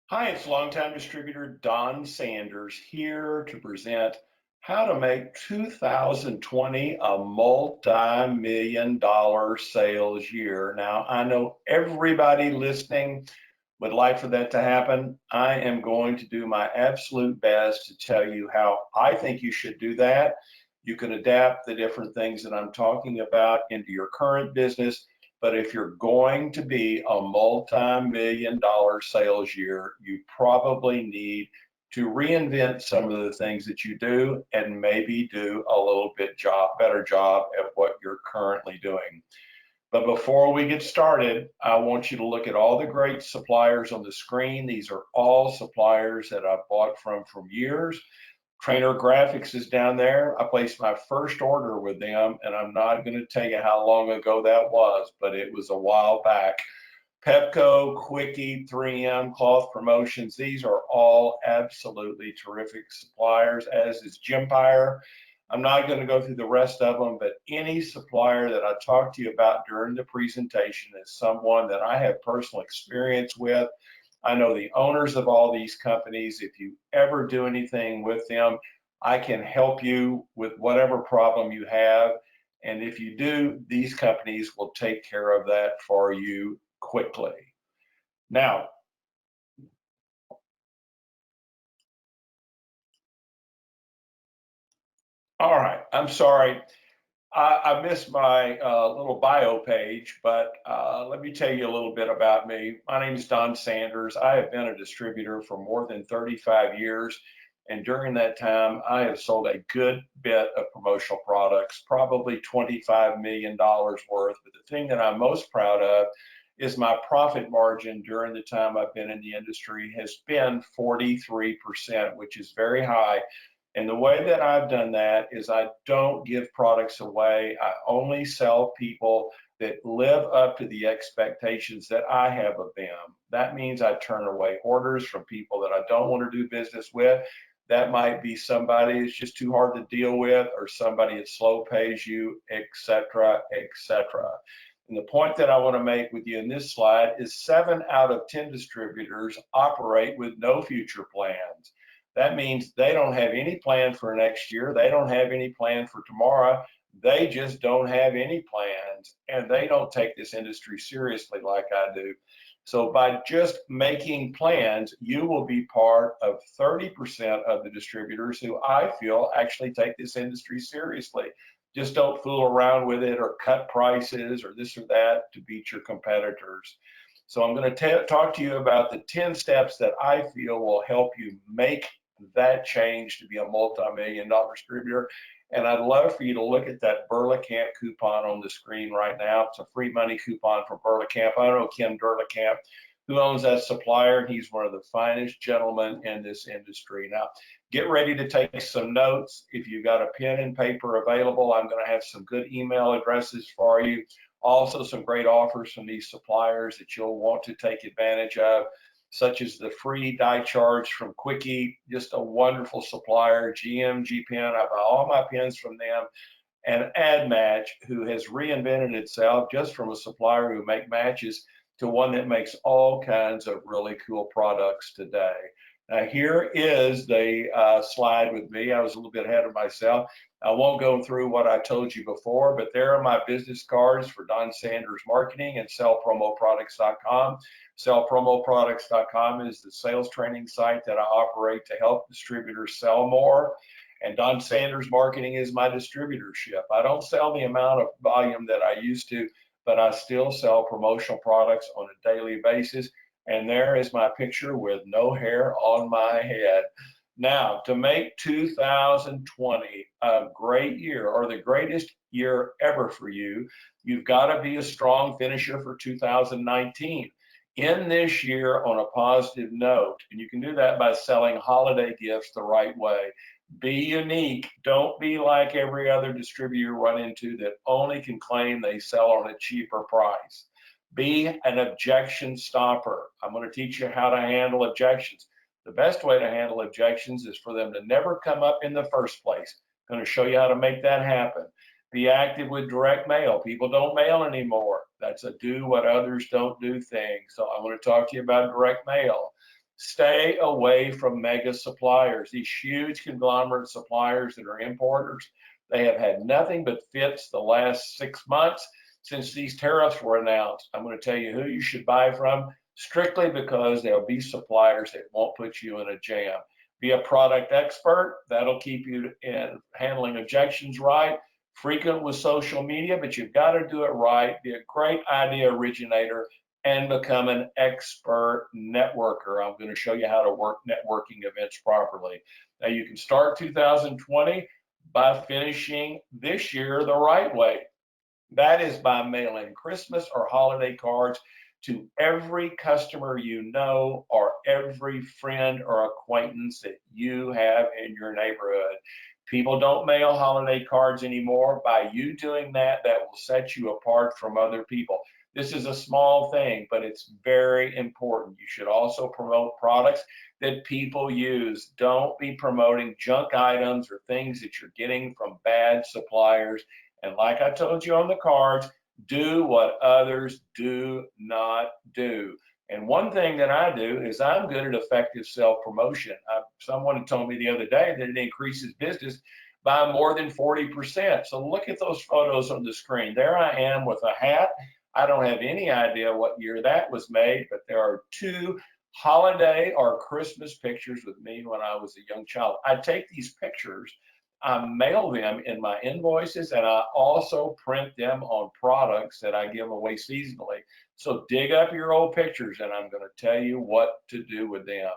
Hi, it's longtime distributor Don Sanders here to present how to make 2020 a multi-million dollar sales year. Now, I know everybody listening would like for that to happen. I am going to do my absolute best to tell you how I think you should do that. You can adapt the different things that I'm talking about into your current business. But if you're going to be a multi-million dollar sales year, you probably need to reinvent some of the things that you do and maybe do a little bit better job at what you're currently doing. But before we get started, I want you to look at all the great suppliers on the screen. These are all suppliers that I've bought from years. Trainer Graphics is down there. I placed my first order with them, and I'm not going to tell you how long ago that was, but it was a while back. Pepco, Quickie, 3M, Cloth Promotions, these are all absolutely terrific suppliers, as is Gympire. I'm not going to go through the rest of them, but any supplier that I talk to you about during the presentation is someone that I have personal experience with. I know the owners of all these companies. If you ever do anything with them, I can help you with whatever problem you have. And if you do, these companies will take care of that for you quickly. Now, all right, I'm sorry. I missed my little bio page, but let me tell you a little bit about me. My name is Don Sanders. I have been a distributor for more than 35 years. And during that time, I have sold a good bit of promotional products, probably $25 million worth. But the thing that I'm most proud of is my profit margin during the time I've been in the industry has been 43%, which is very high. And the way that I've done that is I don't give products away. I only sell people that live up to the expectations that I have of them. That means I turn away orders from people that I don't want to do business with. That might be somebody that's just too hard to deal with, or somebody that slow pays you, etc., etc. And the point that I want to make with you in this slide is 7 out of 10 distributors operate with no future plans. That means they don't have any plan for next year. They don't have any plan for tomorrow. They just don't have any plans, and they don't take this industry seriously like I do. So by just making plans, you will be part of 30% of the distributors who I feel actually take this industry seriously. Just don't fool around with it or cut prices or this or that to beat your competitors. So I'm going to talk to you about the 10 steps that I feel will help you make that change to be a multi-million dollar distributor. And I'd love for you to look at that Burlacamp coupon on the screen right now. It's a free money coupon from Burlacamp. I know Ken Burlacamp, who owns that supplier. He's one of the finest gentlemen in this industry. Now, get ready to take some notes. If you've got a pen and paper available, I'm going to have some good email addresses for you. Also, some great offers from these suppliers that you'll want to take advantage of, such as the free die charge from Quickie, just a wonderful supplier. Pen, I buy all my pens from them. And Ad Match, who has reinvented itself just from a supplier who make matches to one that makes all kinds of really cool products today. Now, here is the slide with me. I was a little bit ahead of myself. I won't go through what I told you before, but there are my business cards for Don Sanders Marketing and sellpromoproducts.com. Sellpromoproducts.com is the sales training site that I operate to help distributors sell more. And Don Sanders Marketing is my distributorship. I don't sell the amount of volume that I used to, but I still sell promotional products on a daily basis. And there is my picture with no hair on my head. Now, to make 2020 a great year, or the greatest year ever for you, you've got to be a strong finisher for 2019. In this year on a positive note, and you can do that by selling holiday gifts the right way. Be unique. Don't be like every other distributor you run into that only can claim they sell on a cheaper price. Be an objection stopper. I'm going to teach you how to handle objections. The best way to handle objections is for them to never come up in the first place. I'm going to show you how to make that happen. Be active with direct mail. People don't mail anymore. That's a do what others don't do thing. So I'm going to talk to you about direct mail. Stay away from mega suppliers, these huge conglomerate suppliers that are importers. They have had nothing but fits the last 6 months since these tariffs were announced. I'm going to tell you who you should buy from strictly because there'll be suppliers that won't put you in a jam. Be a product expert. That'll keep you in handling objections right. Frequent with social media, but you've got to do it right. Be a great idea originator and become an expert networker. I'm going to show you how to work networking events properly. Now, you can start 2020 by finishing this year the right way. That is by mailing Christmas or holiday cards to every customer you know or every friend or acquaintance that you have in your neighborhood. People don't mail holiday cards anymore. By you doing that, that will set you apart from other people. This is a small thing, but it's very important. You should also promote products that people use. Don't be promoting junk items or things that you're getting from bad suppliers. And like I told you on the cards, do what others do not do. And one thing that I do is I'm good at effective self-promotion. Someone told me the other day that it increases business by more than 40%. So look at those photos on the screen. There I am with a hat. I don't have any idea what year that was made, but there are two holiday or Christmas pictures with me when I was a young child. I take these pictures, I mail them in my invoices, and I also print them on products that I give away seasonally. So dig up your old pictures and I'm going to tell you what to do with them.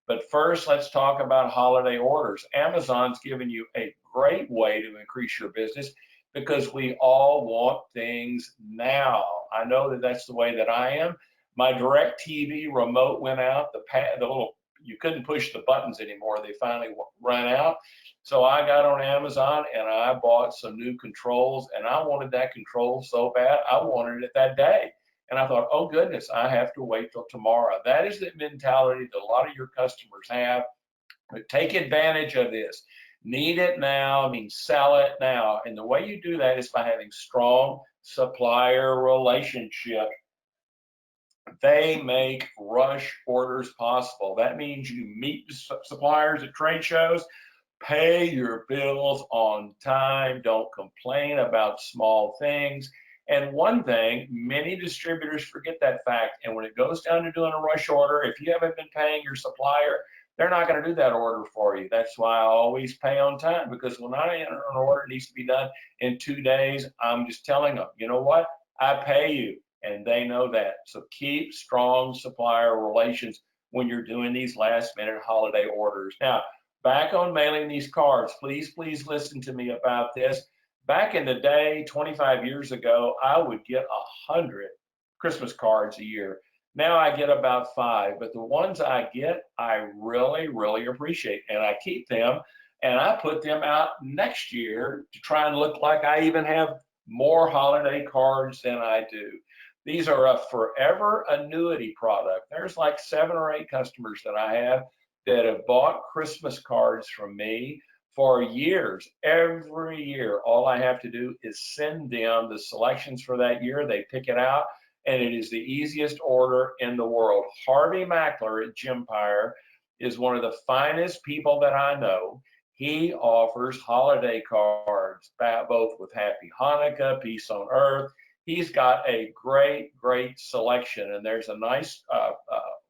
But first, let's talk about holiday orders. Amazon's given you a great way to increase your business because we all want things now. I know that that's the way that I am. My DirecTV remote went out. The little, you couldn't push the buttons anymore. They finally ran out. So I got on Amazon and I bought some new controls, and I wanted that control so bad. I wanted it that day. And I thought, oh goodness, I have to wait till tomorrow. That is the mentality that a lot of your customers have. But take advantage of this. Need it now, I mean, sell it now. And the way you do that is by having strong supplier relationships. They make rush orders possible. That means you meet suppliers at trade shows, pay your bills on time, don't complain about small things. And one thing, many distributors forget that fact. And when it goes down to doing a rush order, if you haven't been paying your supplier, they're not going to do that order for you. That's why I always pay on time, because when I enter an order, it needs to be done in 2 days. I'm just telling them, you know what? I pay you, and they know that. So keep strong supplier relations when you're doing these last minute holiday orders. Now, back on mailing these cards, please listen to me about this. Back in the day, 25 years ago, I would get 100 Christmas cards a year. Now I get about 5, but the ones I get, I really appreciate, and I keep them, and I put them out next year to try and look like I even have more holiday cards than I do. These are a forever annuity product. There's like 7 or 8 customers that I have that have bought Christmas cards from me for years. Every year, all I have to do is send them the selections for that year. They pick it out, and it is the easiest order in the world. Harvey Mackler at Gympire is one of the finest people that I know. He offers holiday cards, both with Happy Hanukkah, Peace on Earth. He's got a great selection, and there's a nice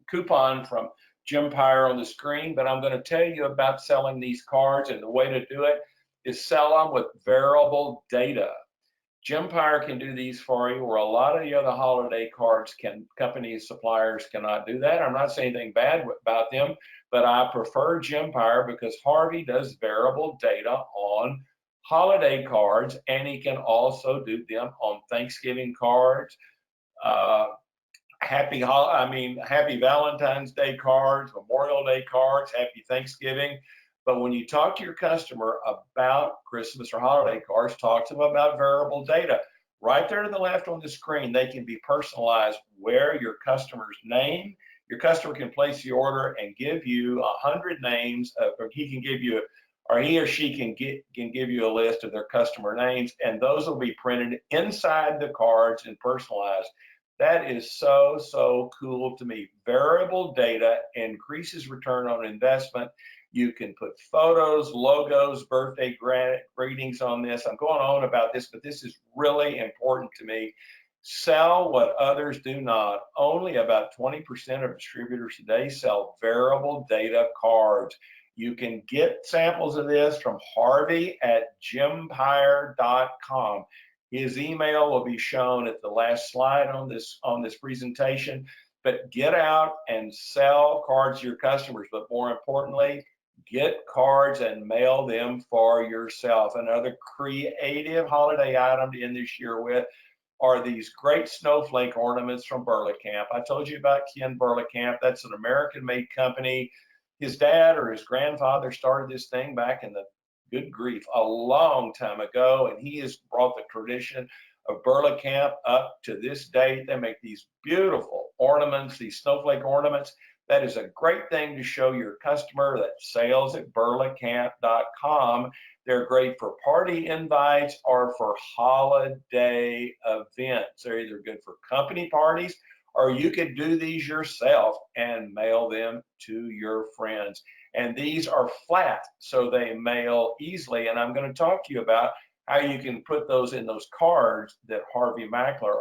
coupon from Gympire on the screen, but I'm going to tell you about selling these cards, and the way to do it is sell them with variable data. Gympire can do these for you, where a lot of the other holiday cards companies, suppliers cannot do that. I'm not saying anything bad about them, but I prefer Gympire because Harvey does variable data on holiday cards, and he can also do them on Thanksgiving cards, happy Valentine's Day cards, Memorial Day cards, Happy Thanksgiving. But when you talk to your customer about Christmas or holiday cards, talk to them about variable data. Right there to the left on the screen, they can be personalized where your customer's name, your customer can place the order and give you 100 names, or he or she can give you a list of their customer names, and those will be printed inside the cards and personalized. That is so cool to me. Variable data increases return on investment. You can put photos, logos, birthday greetings on this. I'm going on about this, but this is really important to me. Sell what others do not. Only about 20% of distributors today sell variable data cards. You can get samples of this from Harvey at jimpire.com. His email will be shown at the last slide on this presentation. But get out and sell cards to your customers. But more importantly, get cards and mail them for yourself. Another creative holiday item to end this year with are these great snowflake ornaments from Burlap-Camp. I told you about Ken Burlap-Camp. That's an American-made company. His dad or his grandfather started this thing back in the good grief, a long time ago, and he has brought the tradition of Burlap-Camp up to this date. They make these beautiful ornaments, these snowflake ornaments. That is a great thing to show your customer. That sales at burlapcamp.com. They're great for party invites or for holiday events. They're either good for company parties, or you could do these yourself and mail them to your friends. And these are flat, so they mail easily. And I'm going to talk to you about how you can put those in those cards that Harvey Mackler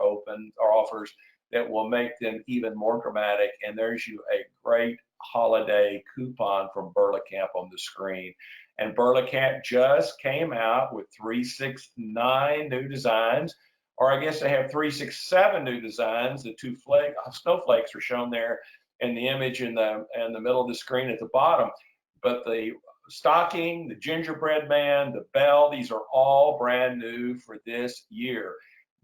offers that will make them even more dramatic. And there's you a great holiday coupon from Burlap-Camp on the screen. And Burlap-Camp just came out with 369 new designs, or I guess they have 367 new designs. The two snowflakes are shown there in the image in the middle of the screen at the bottom. But the stocking, the gingerbread man, the bell, these are all brand new for this year.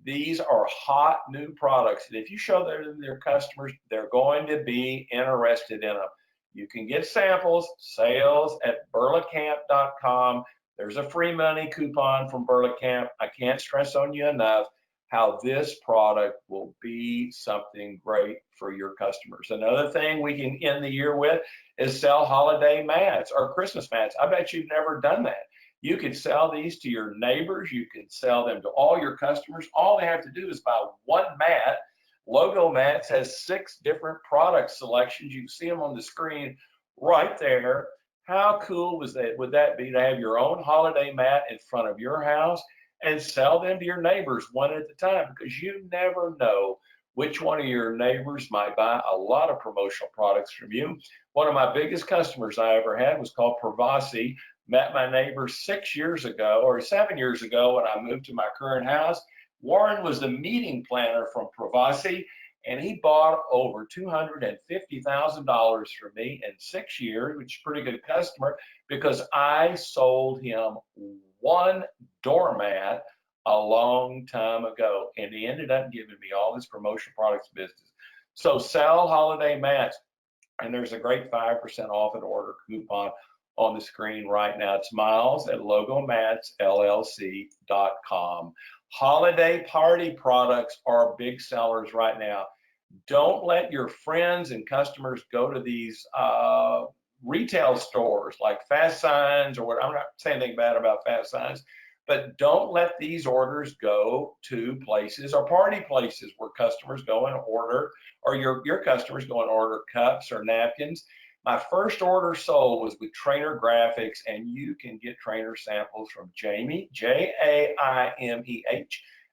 These are hot new products, and if you show them to their customers, they're going to be interested in them. You can get samples, sales at burlapcamp.com. There's a free money coupon from Burlap-Camp. I can't stress on you enough how this product will be something great for your customers. Another thing we can end the year with is sell holiday mats or Christmas mats. I bet you've never done that. You can sell these to your neighbors. You can sell them to all your customers. All they have to do is buy one mat. Logo Mats has 6 different product selections. You can see them on the screen right there. How cool would that be to have your own holiday mat in front of your house and sell them to your neighbors one at a time? Because you never know which one of your neighbors might buy a lot of promotional products from you. One of my biggest customers I ever had was called Pravasi. Met my neighbor 6 years ago or 7 years ago when I moved to my current house. Warren was the meeting planner from Pravasi, and he bought over $250,000 from me in 6 years, which is a pretty good customer, because I sold him one doormat a long time ago, and he ended up giving me all his promotional products business. So sell holiday mats, and there's a great 5% off an order coupon on the screen right now. It's Miles at logomatsllc.com. Holiday party products are big sellers right now. Don't let your friends and customers go to these retail stores like Fast Signs or what. I'm not saying anything bad about Fast Signs, but don't let these orders go to places or party places where customers go and order, or your customers go and order cups or napkins. My first order sold was with Trainer Graphics, and you can get trainer samples from Jamie, Jaimeh,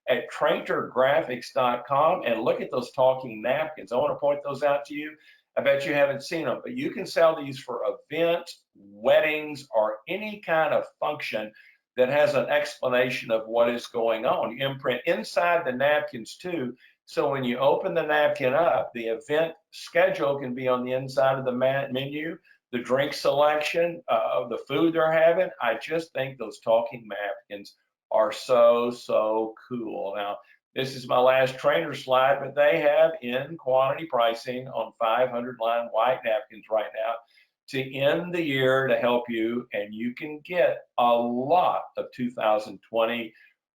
at trainergraphics.com. And look at those talking napkins. I want to point those out to you. I bet you haven't seen them, but you can sell these for events, weddings, or any kind of function that has an explanation of what is going on. You imprint inside the napkins too. So when you open the napkin up, the event schedule can be on the inside of the menu, the drink selection, the food they're having. I just think those talking napkins are so cool. Now, this is my last trainer slide, but they have in quantity pricing on 500 line white napkins right now to end the year to help you, and you can get a lot of 2020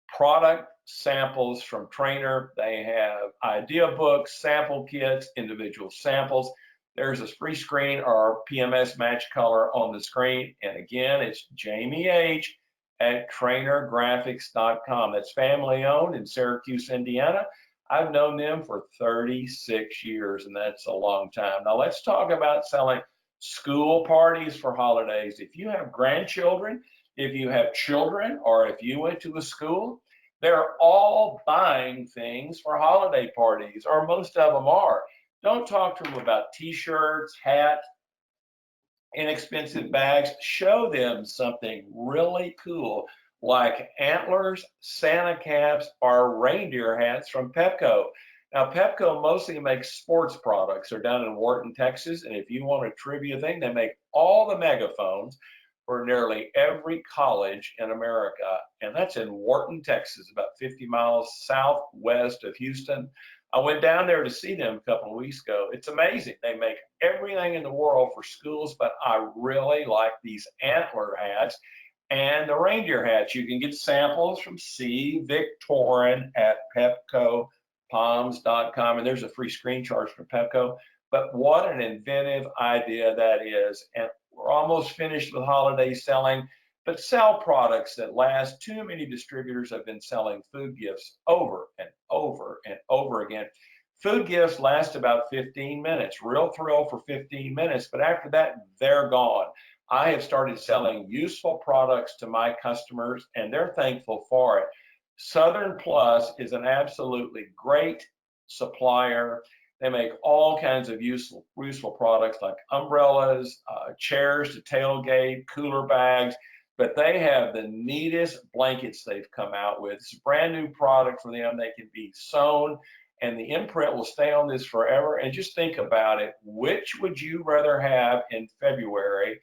product samples from Trainer. They have idea books, sample kits, individual samples. There's a free screen or PMS match color on the screen. And again, it's Jamie H at trainergraphics.com. That's family owned in Syracuse, Indiana. I've known them for 36 years, and that's a long time. Now, let's talk about selling school parties for holidays. If you have grandchildren, if you have children, or if you went to a school, they're all buying things for holiday parties, or most of them are. Don't talk to them about t-shirts, hats, inexpensive bags. Show them something really cool like antlers, Santa caps, or reindeer hats from Pepco. Now, Pepco mostly makes sports products. They're down in Wharton, Texas. And if you want a trivia thing, they make all the megaphones for nearly every college in America. And that's in Wharton, Texas, about 50 miles southwest of Houston. I went down there to see them a couple of weeks ago. It's amazing. They make everything in the world for schools, but I really like these antler hats and the reindeer hats. You can get samples from C. Victorin at PepcoPalms.com, and there's a free screen charge for Pepco. But what an inventive idea that is. And we're almost finished with holiday selling, but sell products that last. Too many distributors have been selling food gifts over and over and over again. Food gifts last about 15 minutes, real thrill for 15 minutes, but after that, they're gone. I have started selling useful products to my customers, and they're thankful for it. Southern Plus is an absolutely great supplier. They make all kinds of useful products like umbrellas, chairs to tailgate, cooler bags, but they have the neatest blankets they've come out with. It's a brand new product for them. They can be sewn, and the imprint will stay on this forever. And just think about it. Which would you rather have in February?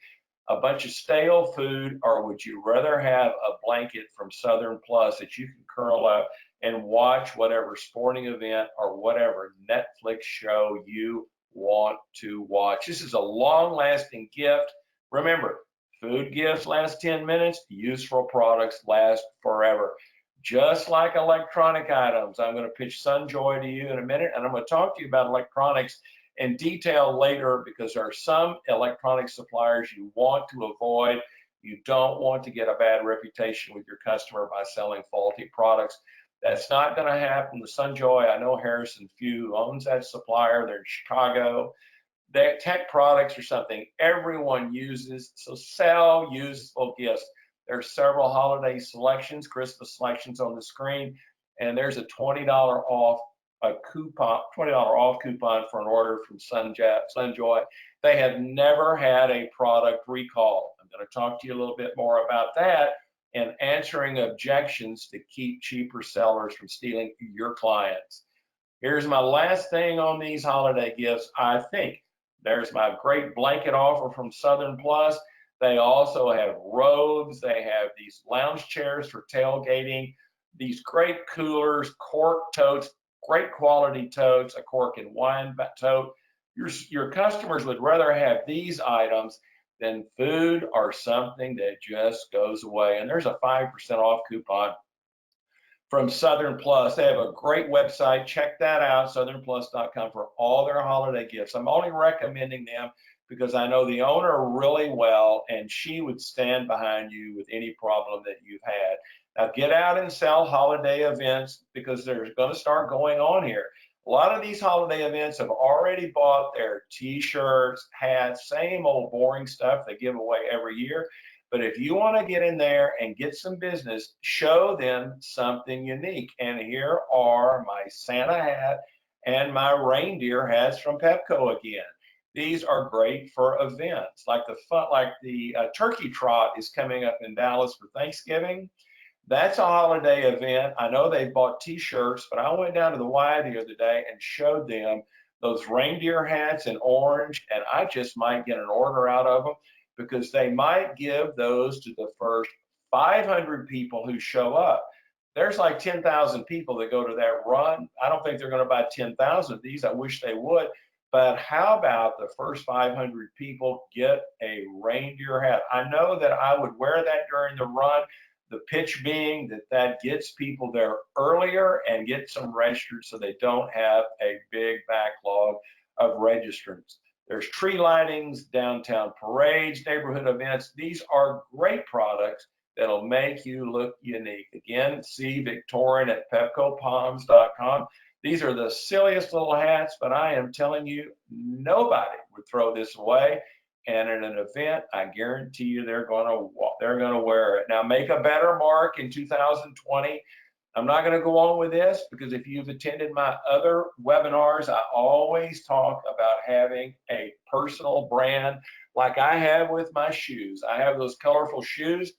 A bunch of stale food, or would you rather have a blanket from Southern Plus that you can curl up and watch whatever sporting event or whatever Netflix show you want to watch? This is a long-lasting gift. Remember, food gifts last 10 minutes, useful products last forever. Just like electronic items, I'm going to pitch SunJoy to you in a minute, and I'm going to talk to you about electronics in detail later, because there are some electronic suppliers you want to avoid. You don't want to get a bad reputation with your customer by selling faulty products. That's not going to happen with SunJoy. I know Harrison Few, who owns that supplier. They're in Chicago. Their tech products are something everyone uses, so sell useful gifts. There's several holiday selections, Christmas selections on the screen, and there's a $20 off a coupon, $20 off coupon for an order from SunJoy. They have never had a product recall. I'm going to talk to you a little bit more about that and answering objections to keep cheaper sellers from stealing your clients. Here's my last thing on these holiday gifts. I think there's my great blanket offer from Southern Plus. They also have robes. They have these lounge chairs for tailgating, these great coolers, cork totes, great quality totes, a cork and wine tote. Your customers would rather have these items than food or something that just goes away. And there's a 5% off coupon from Southern Plus. They have a great website. Check that out, southernplus.com, for all their holiday gifts. I'm only recommending them because I know the owner really well, and she would stand behind you with any problem that you've had. Now, get out and sell holiday events, because they're going to start going on here. A lot of these holiday events have already bought their t-shirts, hats, same old boring stuff they give away every year. But if you want to get in there and get some business, show them something unique. And here are my Santa hat and my reindeer hats from Pepco again. These are great for events like the Turkey Trot is coming up in Dallas for Thanksgiving. That's a holiday event. I know they bought t-shirts, but I went down to the Y the other day and showed them those reindeer hats in orange, and I just might get an order out of them, because they might give those to the first 500 people who show up. There's like 10,000 people that go to that run. I don't think they're going to buy 10,000 of these. I wish they would. But how about the first 500 people get a reindeer hat? I know that I would wear that during the run. The pitch being that that gets people there earlier and gets them registered so they don't have a big backlog of registrants. There's tree lightings, downtown parades, neighborhood events. These are great products that'll make you look unique. Again, see Victorian at PepcoPalms.com. These are the silliest little hats, but I am telling you, nobody would throw this away. And at an event, I guarantee you they're going to wear it. Now, make a better mark in 2020. I'm not going to go on with this because if you've attended my other webinars, I always talk about having a personal brand like I have with my shoes. I have those colorful shoes.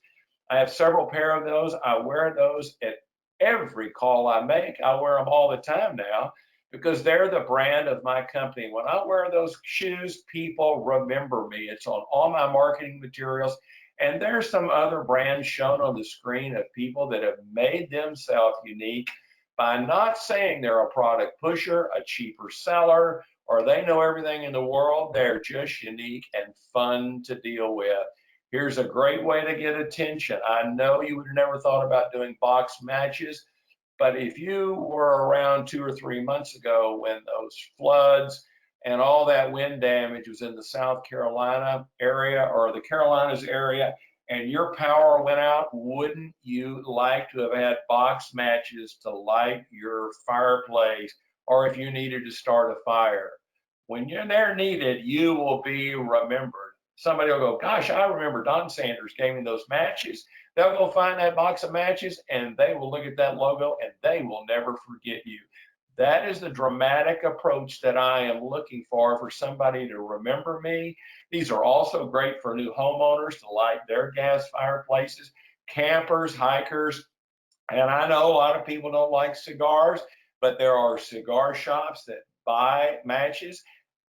I have several pair of those. I wear those at every call I make. I wear them all the time now because they're the brand of my company. When I wear those shoes, people remember me. It's on all my marketing materials. And there's some other brands shown on the screen of people that have made themselves unique by not saying they're a product pusher, a cheaper seller, or they know everything in the world. They're just unique and fun to deal with. Here's a great way to get attention. I know you would have never thought about doing box matches, but if you were around 2 or 3 months ago when those floods and all that wind damage was in the South Carolina area or the Carolinas area, and your power went out, wouldn't you like to have had box matches to light your fireplace, or if you needed to start a fire? When you're there needed, you will be remembered. Somebody will go, gosh, I remember Don Sanders gave me those matches. They'll go find that box of matches and they will look at that logo and they will never forget you. That is the dramatic approach that I am looking for somebody to remember me. These are also great for new homeowners to light their gas fireplaces, campers, hikers. And I know a lot of people don't like cigars, but there are cigar shops that buy matches.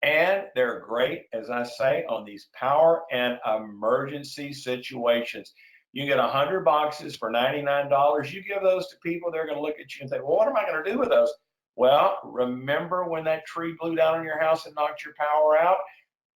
And they're great, as I say, on these power and emergency situations. You get 100 boxes for $99. You give those to people, they're going to look at you and say, well, what am I going to do with those? Well, remember when that tree blew down on your house and knocked your power out?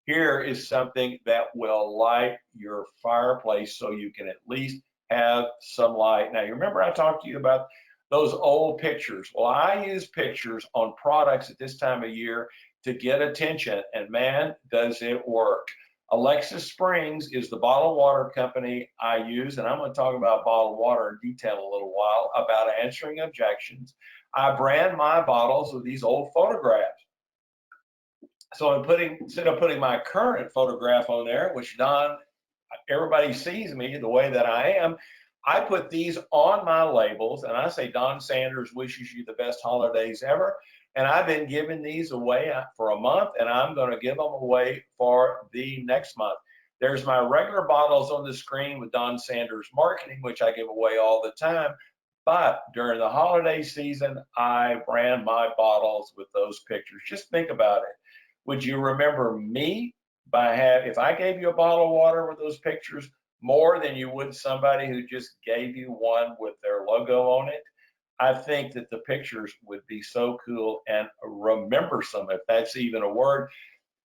Here is something that will light your fireplace so you can at least have some light. Now, you remember I talked to you about those old pictures. Well, I use pictures on products at this time of year to get attention, and man, does it work. Alexa Springs is the bottled water company I use, and I'm going to talk about bottled water in detail a little while about answering objections. I brand my bottles with these old photographs. So instead of putting my current photograph on there, which Don, everybody sees me the way that I am, I put these on my labels and I say, Don Sanders wishes you the best holidays ever. And I've been giving these away for a month and I'm going to give them away for the next month. There's my regular bottles on the screen with Don Sanders marketing, which I give away all the time. But during the holiday season, I brand my bottles with those pictures. Just think about it. Would you remember me if I gave you a bottle of water with those pictures more than you would somebody who just gave you one with their logo on it? I think that the pictures would be so cool and remembersome, if that's even a word.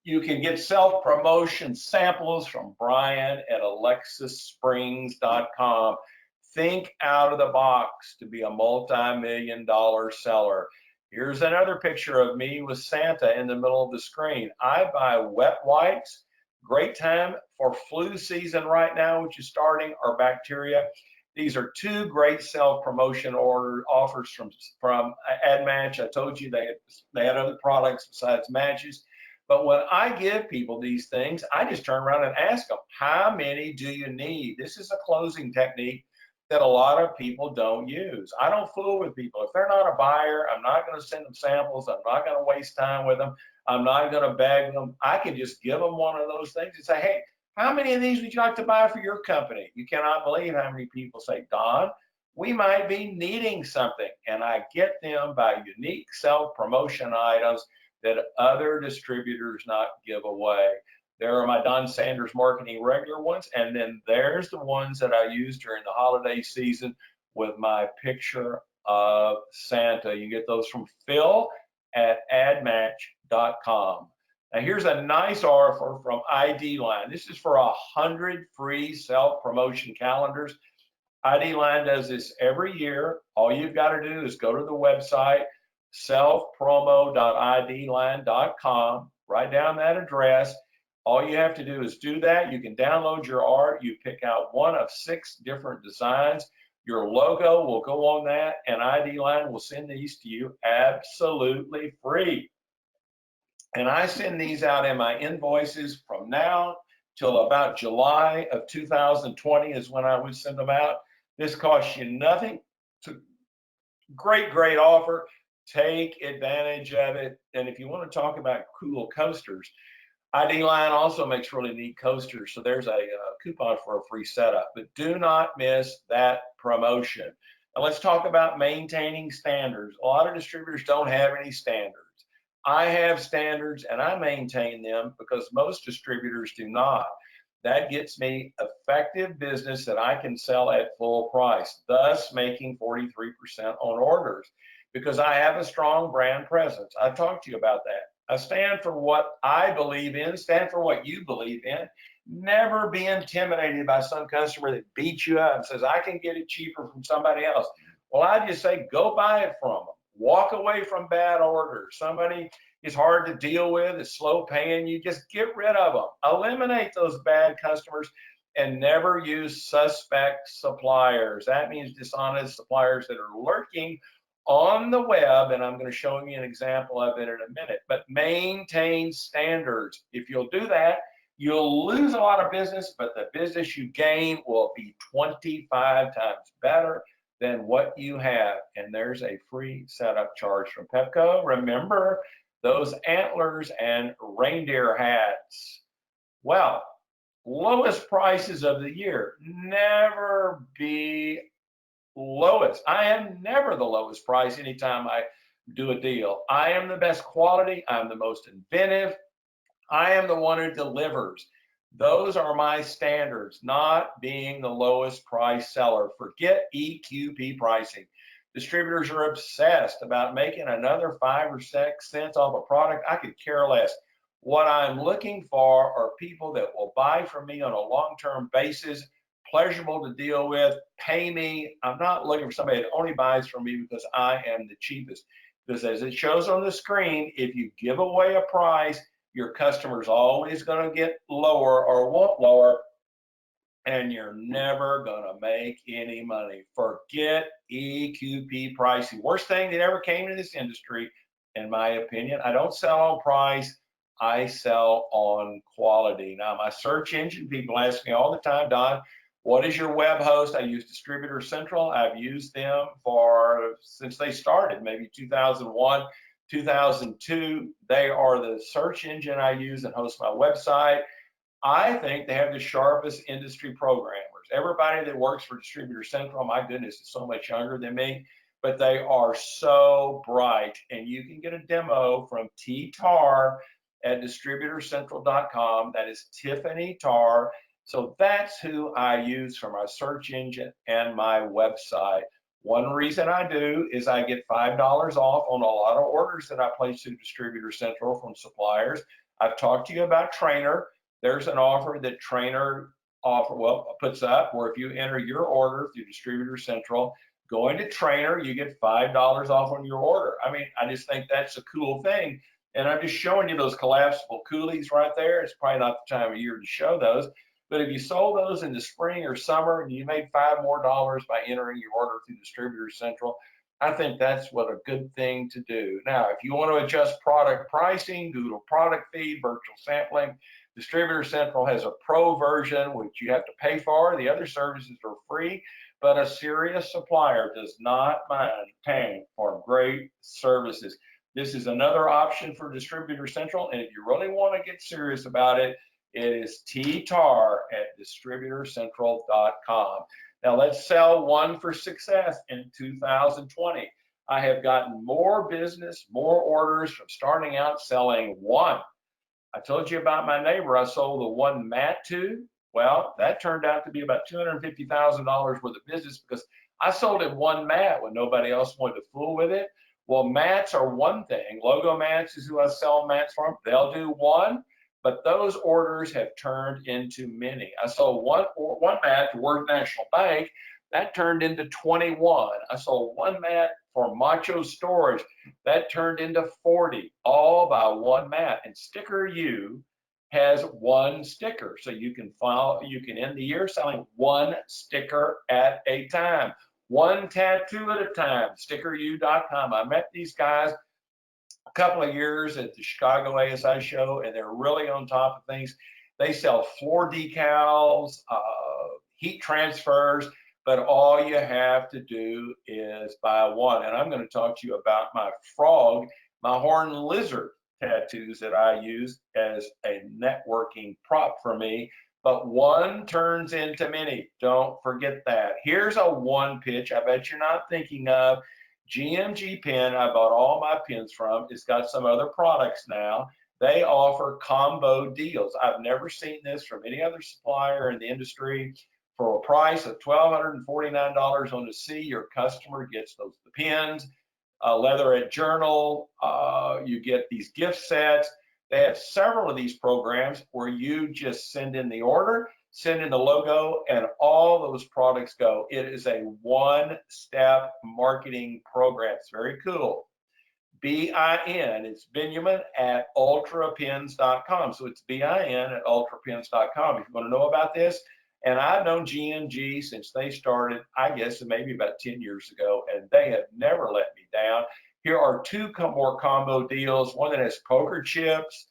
You can get self-promotion samples from Brian at alexissprings.com. Think out of the box to be a multi-million-dollar seller. Here's another picture of me with Santa in the middle of the screen. I buy wet wipes. Great time for flu season right now, which is starting, or bacteria. These are two great self-promotion offers from AdMatch. I told you they had other products besides matches. But when I give people these things, I just turn around and ask them, how many do you need? This is a closing technique that a lot of people don't use. I don't fool with people. If they're not a buyer, I'm not going to send them samples. I'm not going to waste time with them. I'm not going to beg them. I can just give them one of those things and say, hey, how many of these would you like to buy for your company? You cannot believe how many people say, Don, we might be needing something. And I get them by unique self-promotion items that other distributors not give away. There are my Don Sanders marketing regular ones, and then there's the ones that I use during the holiday season with my picture of Santa. You get those from Phil at admatch.com. Now here's a nice offer from ID Line. This is for 100 free self-promotion calendars. ID Line does this every year. All you've got to do is go to the website, selfpromo.idline.com, write down that address. All you have to do is do that. You can download your art. You pick out one of 6 different designs. Your logo will go on that, and ID Line will send these to you absolutely free. And I send these out in my invoices from now till about July of 2020 is when I would send them out. This costs you nothing. It's a great, great offer. Take advantage of it. And if you want to talk about cool coasters, ID Line also makes really neat coasters. So there's a coupon for a free setup, but do not miss that promotion. Now let's talk about maintaining standards. A lot of distributors don't have any standards. I have standards and I maintain them because most distributors do not. That gets me effective business that I can sell at full price, thus making 43% on orders because I have a strong brand presence. I've talked to you about that. I stand for what I believe in, stand for what you believe in. Never be intimidated by some customer that beats you up and says, I can get it cheaper from somebody else. Well, I just say, go buy it from them. Walk away from bad orders. Somebody is hard to deal with, is slow paying you, just get rid of them. Eliminate those bad customers and never use suspect suppliers. That means dishonest suppliers that are lurking on the web, and I'm going to show you an example of it in a minute. But maintain standards. If you'll do that, you'll lose a lot of business, but the business you gain will be 25 times better than what you have. And there's a free setup charge from Pepco. Remember those antlers and reindeer hats. Well, lowest prices of the year. Never be lowest. I am never the lowest price anytime I do a deal. I am the best quality. I'm the most inventive. I am the one who delivers. Those are my standards, not being the lowest price seller. Forget EQP pricing. Distributors are obsessed about making another 5 or 6 cents off a product. I could care less. What I'm looking for are people that will buy from me on a long-term basis, pleasurable to deal with, pay me. I'm not looking for somebody that only buys from me because I am the cheapest. Because as it shows on the screen, if you give away a price, your customer's always going to get lower or want lower, and you're never going to make any money. Forget EQP pricing. Worst thing that ever came to this industry, in my opinion. I don't sell on price. I sell on quality. Now, my search engine, people ask me all the time, Don, what is your web host? I use Distributor Central. I've used them since they started, maybe 2001. 2002, they are the search engine I use and host my website. I think they have the sharpest industry programmers. Everybody that works for Distributor Central, my goodness, is so much younger than me, but they are so bright. And you can get a demo from T-Tar at distributorcentral.com. That is Tiffany Tar. So that's who I use for my search engine and my website. One reason I do is I get $5 off on a lot of orders that I place through Distributor Central from suppliers. I've talked to you about Trainer. There's an offer that Trainer puts up where if you enter your order through Distributor Central, going to Trainer, you get $5 off on your order. I mean, I just think that's a cool thing. And I'm just showing you those collapsible coolies right there. It's probably not the time of year to show those. But if you sold those in the spring or summer and you made $5 more by entering your order through Distributor Central, I think that's what a good thing to do. Now, if you want to adjust product pricing, Google product feed, virtual sampling, Distributor Central has a pro version, which you have to pay for. The other services are free, but a serious supplier does not mind paying for great services. This is another option for Distributor Central, and if you really want to get serious about it, it is T-Tar at distributorcentral.com. Now let's sell one for success in 2020. I have gotten more business, more orders from starting out selling one. I told you about my neighbor I sold the one mat to. Well, that turned out to be about $250,000 worth of business because I sold him one mat when nobody else wanted to fool with it. Well, mats are one thing. Logo Mats is who I sell mats from. They'll do one. But those orders have turned into many. I sold one mat to Word National Bank. That turned into 21. I sold one mat for Macho Storage. That turned into 40, all by one mat. And Sticker U has one sticker. So you can end the year selling one sticker at a time. one tattoo at a time, stickeru.com. I met these guys a couple of years at the Chicago ASI show, and they're really on top of things. They sell floor decals, heat transfers, but all you have to do is buy one. And I'm going to talk to you about my frog, my horned lizard tattoos that I use as a networking prop for me. But one turns into many. Don't forget that. Here's a one pitch I bet you're not thinking of. GMG Pen, I bought all my pens from. It's got some other products now. They offer combo deals. I've never seen this from any other supplier in the industry. For a price of $1,249 on the C, your customer gets those the pens, a leatherette journal. You get these gift sets. They have several of these programs where you just send in the order, send in the logo, and all those products go. It is a one-step marketing program. It's very cool. BIN, it's Benjamin at ultrapens.com. So it's BIN at ultrapens.com. If you want to know about this, and I've known GMG since they started, I guess, maybe about 10 years ago, and they have never let me down. Here are two more combo deals, one that has poker chips,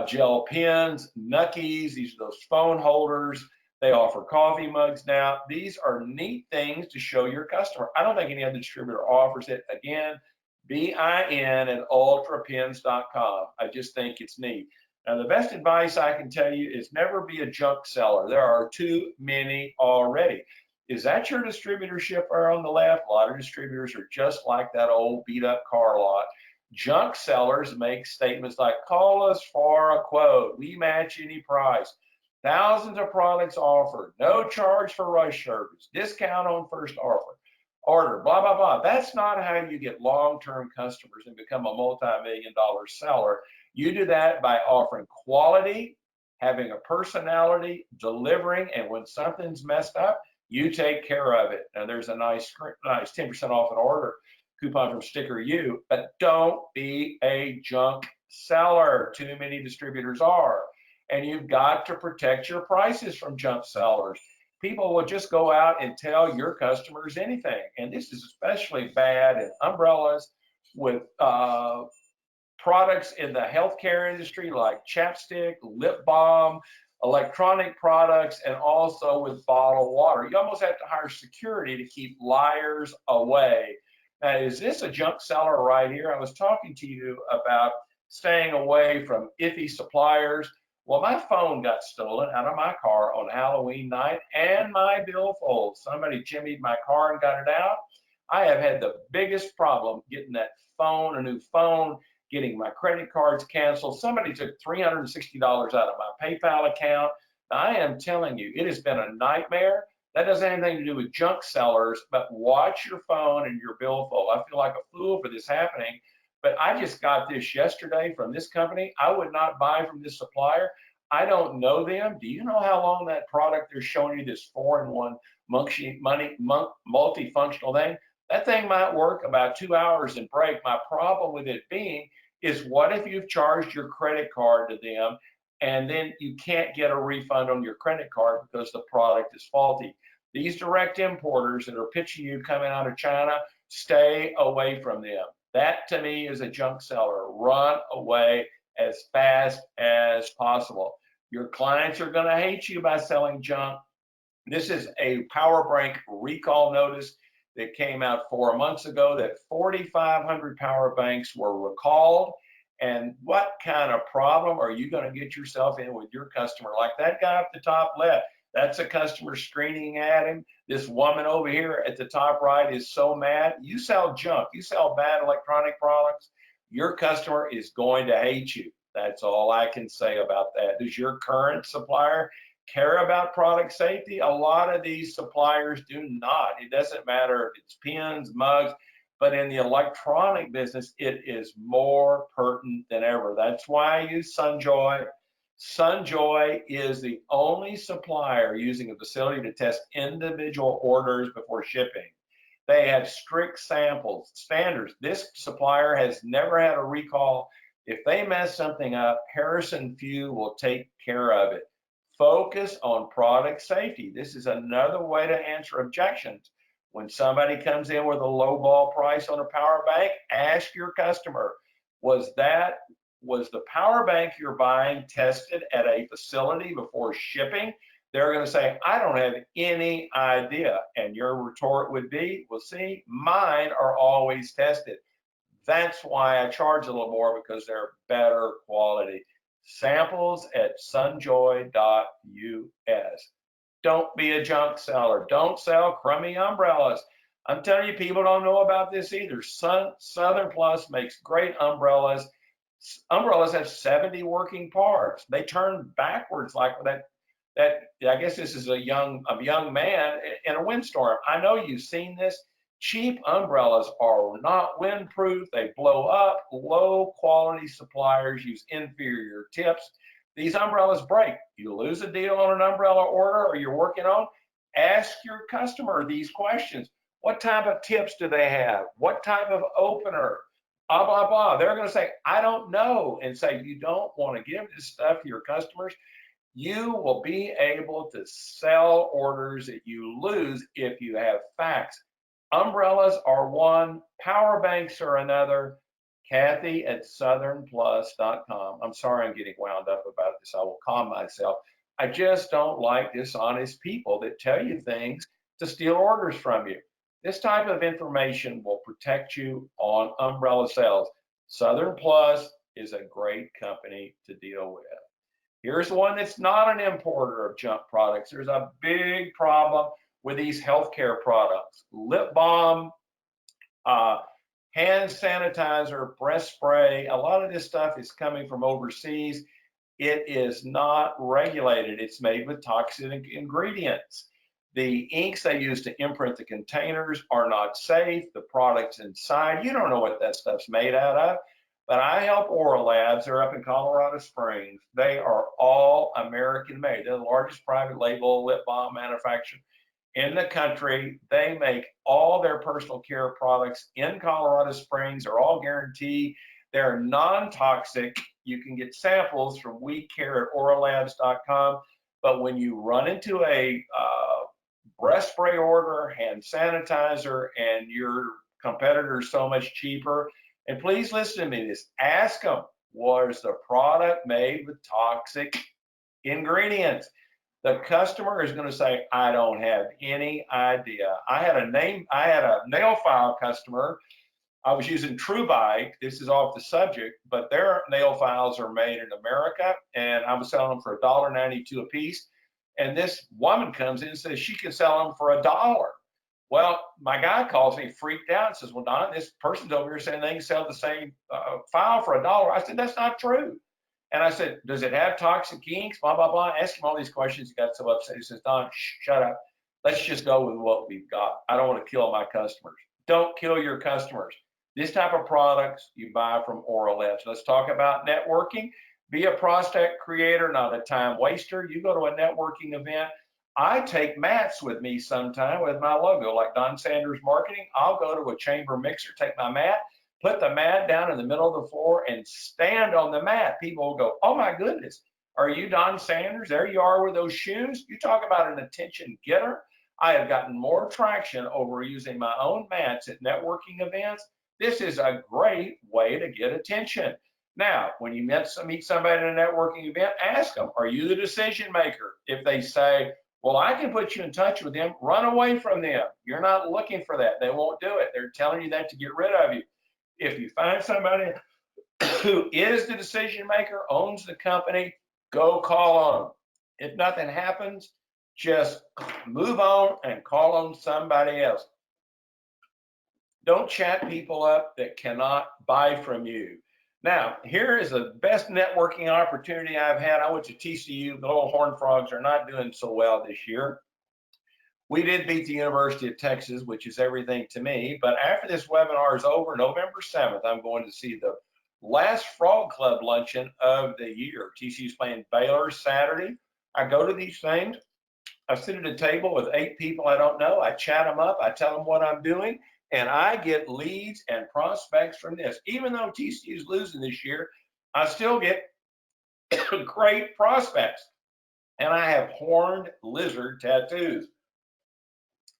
gel pens, Nuckies. These are those phone holders. They offer coffee mugs now. These are neat things to show your customer. I don't think any other distributor offers it. Again, BIN at ultrapens.com. I just think it's neat. Now, the best advice I can tell you is never be a junk seller. There are too many already. Is that your distributorship or on the left? A lot of distributors are just like that old beat up car lot. Junk sellers make statements like, call us for a quote. We match any price. Thousands of products offered. No charge for rush service. Discount on first order, blah, blah, blah. That's not how you get long-term customers and become a multi-million-dollar seller. You do that by offering quality, having a personality, delivering, and when something's messed up, you take care of it. Now, there's a nice 10% off an order coupon from Sticker U, but don't be a junk seller. Too many distributors are. And you've got to protect your prices from junk sellers. People will just go out and tell your customers anything. And this is especially bad in umbrellas with products in the healthcare industry like chapstick, lip balm, electronic products, and also with bottled water. You almost have to hire security to keep liars away. Now, is this a junk seller right here? I was talking to you about staying away from iffy suppliers. Well, my phone got stolen out of my car on Halloween night and my billfold. Somebody chimneyed my car and got it out. I have had the biggest problem getting that phone, a new phone, getting my credit cards canceled. Somebody took $360 out of my PayPal account. I am telling you, it has been a nightmare. That doesn't have anything to do with junk sellers, but watch your phone and your billfold. I feel like a fool for this happening, but I just got this yesterday from this company. I would not buy from this supplier. I don't know them. Do you know how long that product they're showing you, this 4-in-1 multifunctional thing? That thing might work about 2 hours and break. My problem with it being is, what if you've charged your credit card to them and then you can't get a refund on your credit card because the product is faulty? These direct importers that are pitching you coming out of China, stay away from them. That to me is a junk seller. Run away as fast as possible. Your clients are going to hate you by selling junk. This is a power bank recall notice that came out 4 months ago that 4,500 power banks were recalled. And what kind of problem are you going to get yourself in with your customer? Like that guy up the top left, that's a customer screaming at him. This woman over here at the top right is so mad. You sell junk, you sell bad electronic products, your customer is going to hate you. That's all I can say about that. Does your current supplier care about product safety? A lot of these suppliers do not. It doesn't matter if it's pens, mugs, but in the electronic business, it is more pertinent than ever. That's why I use Sunjoy. Sunjoy is the only supplier using a facility to test individual orders before shipping. They have strict samples, standards. This supplier has never had a recall. If they mess something up, Harrison Few will take care of it. Focus on product safety. This is another way to answer objections. When somebody comes in with a low ball price on a power bank, ask your customer, was the power bank you're buying tested at a facility before shipping? They're going to say, I don't have any idea. And your retort would be, well, see, mine are always tested. That's why I charge a little more, because they're better quality. Samples at sunjoy.us. Don't be a junk seller. Don't sell crummy umbrellas. I'm telling you, people don't know about this either. Southern Plus makes great umbrellas. Umbrellas have 70 working parts. They turn backwards like that. I guess this is a young man in a windstorm. I know you've seen this. Cheap umbrellas are not windproof. They blow up. Low quality suppliers use inferior tips. These umbrellas break. You lose a deal on an umbrella order or you're working on, ask your customer these questions. What type of tips do they have? What type of opener? Blah, blah, blah. They're going to say, I don't know. And say, you don't want to give this stuff to your customers. You will be able to sell orders that you lose if you have facts. Umbrellas are one, power banks are another. Kathy at southernplus.com. I'm sorry I'm getting wound up about this. I will calm myself. I just don't like dishonest people that tell you things to steal orders from you. This type of information will protect you on umbrella sales. Southern Plus is a great company to deal with. Here's one that's not an importer of junk products. There's a big problem with these healthcare products. Lip balm, hand sanitizer, breast spray. A lot of this stuff is coming from overseas. It is not regulated. It's made with toxic ingredients. The inks they use to imprint the containers are not safe. The products inside, you don't know what that stuff's made out of. But I help Oral Labs. They're up in Colorado Springs. They are all American made. They're the largest private label lip balm manufacturer in the country. They make all their personal care products in Colorado Springs. They're all guaranteed. They're non-toxic. You can get samples from WeCare@orallabs.com. But when you run into a breast spray order, hand sanitizer, and your competitor is so much cheaper, and please listen to me, ask them, was the product made with toxic ingredients? The customer is going to say, I don't have any idea. I had a nail file customer. I was using TrueBite. This is off the subject, but their nail files are made in America, and I was selling them for $1.92 a piece. And this woman comes in and says she can sell them for $1. Well, my guy calls me freaked out and says, well, Don, this person's over here saying they can sell the same file for $1. I said, that's not true. And I said, does it have toxic inks? Blah, blah, blah. Ask him all these questions. He got so upset. He says, Don, shut up. Let's just go with what we've got. I don't want to kill my customers. Don't kill your customers. This type of products you buy from Oral Labs. Let's talk about networking. Be a prospect creator, not a time waster. You go to a networking event. I take mats with me sometime with my logo, like Don Sanders Marketing. I'll go to a chamber mixer, take my mat, put the mat down in the middle of the floor and stand on the mat. People will go, oh my goodness, are you Don Sanders? There you are with those shoes. You talk about an attention getter. I have gotten more traction over using my own mats at networking events. This is a great way to get attention. Now, when you meet somebody at a networking event, ask them, are you the decision maker? If they say, well, I can put you in touch with them, run away from them. You're not looking for that. They won't do it. They're telling you that to get rid of you. If you find somebody who is the decision maker, owns the company, go call on them. If nothing happens, just move on and call on somebody else. Don't chat people up that cannot buy from you. Now, here is the best networking opportunity I've had. I went to TCU. The little Horned Frogs are not doing so well this year. We did beat the University of Texas, which is everything to me. But after this webinar is over, November 7th, I'm going to see the last Frog Club luncheon of the year. TCU's playing Baylor Saturday. I go to these things. I sit at a table with 8 people I don't know. I chat them up. I tell them what I'm doing. And I get leads and prospects from this. Even though TCU is losing this year, I still get great prospects. And I have horned lizard tattoos.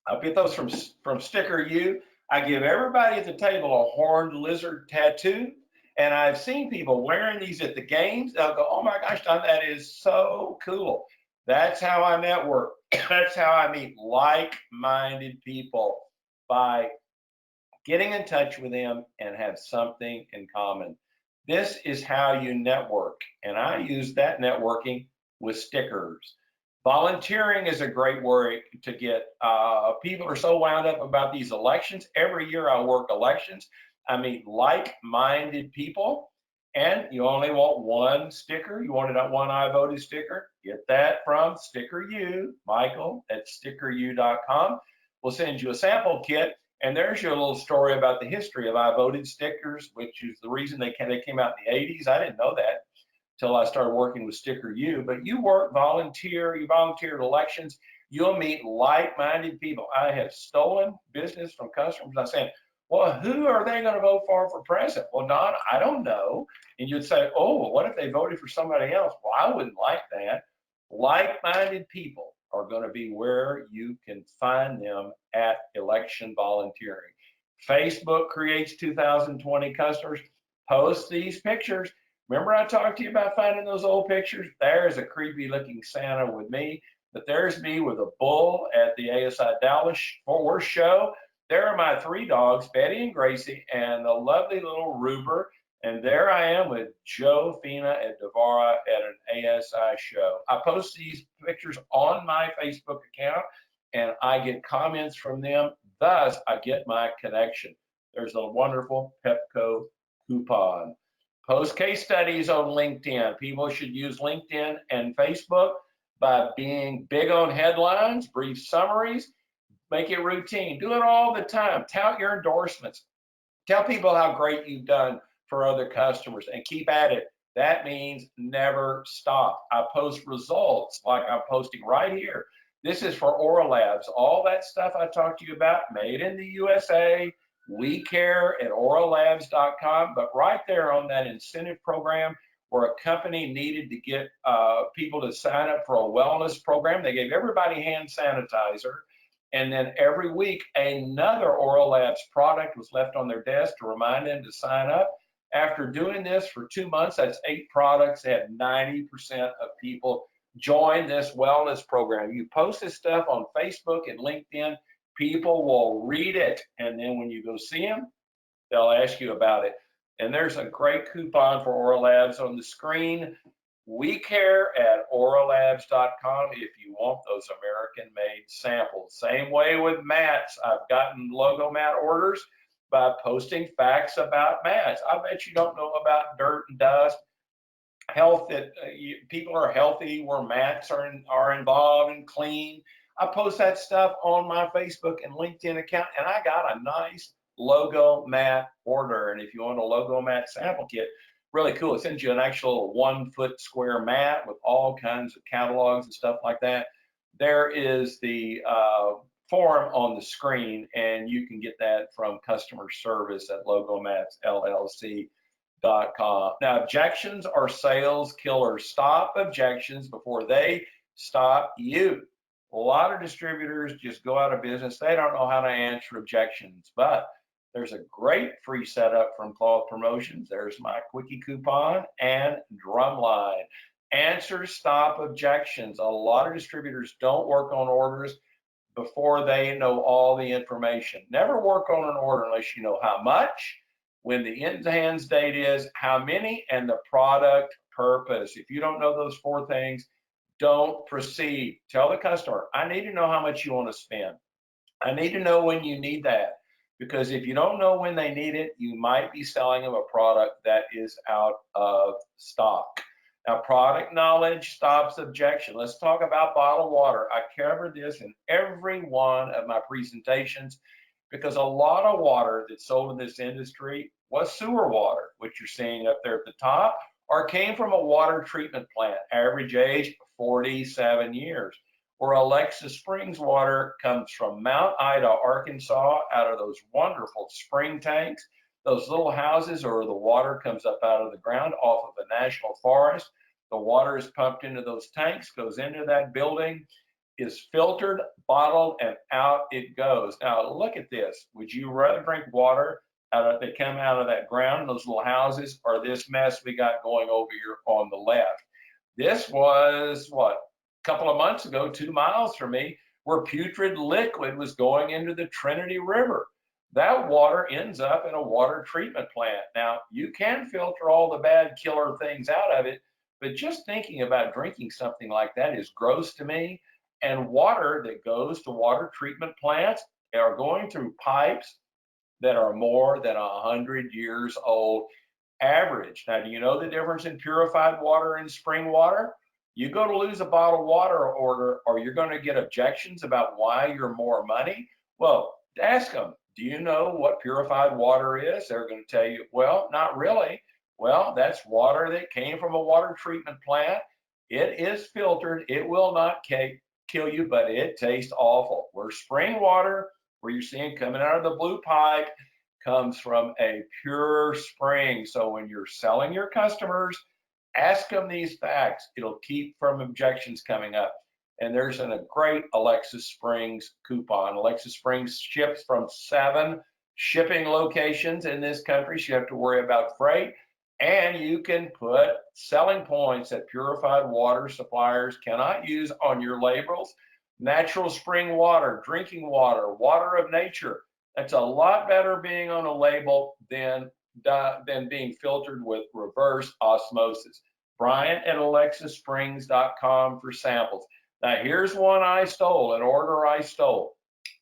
I get those from Sticker U. I give everybody at the table a horned lizard tattoo. And I've seen people wearing these at the games. They'll go, oh my gosh, Don, that is so cool. That's how I network. That's how I meet like-minded people, by getting in touch with them and have something in common. This is how you network. And I use that networking with stickers. Volunteering is a great way to get, people are so wound up about these elections. Every year I work elections. I meet like-minded people, and you only want one sticker. You wanted that one I voted sticker. Get that from Sticker U, Michael at stickeru.com. We'll send you a sample kit. And there's your little story about the history of I voted stickers, which is the reason they came out in the 80s. I didn't know that till I started working with Sticker U. But you volunteered elections, you'll meet like-minded people. I have stolen business from customers. I'm saying, well, who are they going to vote for president? Well, Don, I don't know. And you'd say, oh, well, what if they voted for somebody else? Well, I wouldn't like that. Like-minded people are going to be where you can find them at election volunteering. Facebook creates 2020 customers. Post these pictures. Remember I talked to you about finding those old pictures? There's a creepy looking Santa with me, but there's me with a bull at the ASI Dallas Fort Worth show. There are my three dogs, Betty and Gracie, and the lovely little Ruber. And there I am with Joe Fina and Devara at an ASI show. I post these pictures on my Facebook account, and I get comments from them. Thus, I get my connection. There's a wonderful Pepco coupon. Post case studies on LinkedIn. People should use LinkedIn and Facebook by being big on headlines, brief summaries, make it routine. Do it all the time. Tout your endorsements. Tell people how great you've done for other customers and keep at it. That means never stop. I post results like I'm posting right here. This is for Aura Labs. All that stuff I talked to you about, made in the USA. We care at auralabs.com. But right there on that incentive program, where a company needed to get people to sign up for a wellness program, they gave everybody hand sanitizer. And then every week, another Aura Labs product was left on their desk to remind them to sign up. After doing this for 2 months, that's 8 products. They had 90% of people join this wellness program. You post this stuff on Facebook and LinkedIn, people will read it. And then when you go see them, they'll ask you about it. And there's a great coupon for Aura Labs on the screen. We care at auralabs.com if you want those American-made samples. Same way with mats. I've gotten logo mat orders by posting facts about mats. I bet you don't know about dirt and dust, health, that people are healthy where mats are involved and clean. I post that stuff on my Facebook and LinkedIn account, and I got a nice logo mat order. And if you want a logo mat sample kit, really cool. It sends you an actual 1 foot square mat with all kinds of catalogs and stuff like that. There is the form on the screen, and you can get that from customer service at logomatsllc.com. Now, objections are sales killers. Stop objections before they stop you. A lot of distributors just go out of business. They don't know how to answer objections, but there's a great free setup from Cloth Promotions. There's my quickie coupon and Drumline. Answer stop objections. A lot of distributors don't work on orders before they know all the information. Never work on an order unless you know how much, when the in-hands date is, how many, and the product purpose. If you don't know those 4 things, don't proceed. Tell the customer, I need to know how much you want to spend. I need to know when you need that. Because if you don't know when they need it, you might be selling them a product that is out of stock. Now, product knowledge stops objection. Let's talk about bottled water. I cover this in every one of my presentations because a lot of water that's sold in this industry was sewer water, which you're seeing up there at the top, or came from a water treatment plant, average age 47 years. Or Alexa Springs water comes from Mount Ida, Arkansas, out of those wonderful spring tanks, those little houses, or the water comes up out of the ground off of a national forest. The water is pumped into those tanks, goes into that building. is filtered, bottled, and out it goes. Now look at this. Would you rather drink water that come out of that ground in those little houses, or this mess we got going over here on the left? This was what, a couple of months ago, 2 miles from me, where putrid liquid was going into the Trinity River. That water ends up in a water treatment plant. Now, you can filter all the bad killer things out of it, but just thinking about drinking something like that is gross to me. And water that goes to water treatment plants are going through pipes that are more than 100 years old average. Now, do you know the difference in purified water and spring water? You go to lose a bottled water order, or you're going to get objections about why you're more money. Well, ask them, do you know what purified water is? They're going to tell you, well, not really. Well, that's water that came from a water treatment plant. It is filtered. It will not kill you, but it tastes awful. Where spring water, where you're seeing coming out of the blue pipe, comes from a pure spring. So when you're selling your customers, ask them these facts. It'll keep from objections coming up. And there's a great Alexis Springs coupon. Alexis Springs ships from 7 shipping locations in this country, so you have to worry about freight. And you can put selling points that purified water suppliers cannot use on your labels. Natural spring water, drinking water, water of nature. That's a lot better being on a label than being filtered with reverse osmosis. Brian at alexissprings.com for samples. Now, here's one I stole, an order I stole.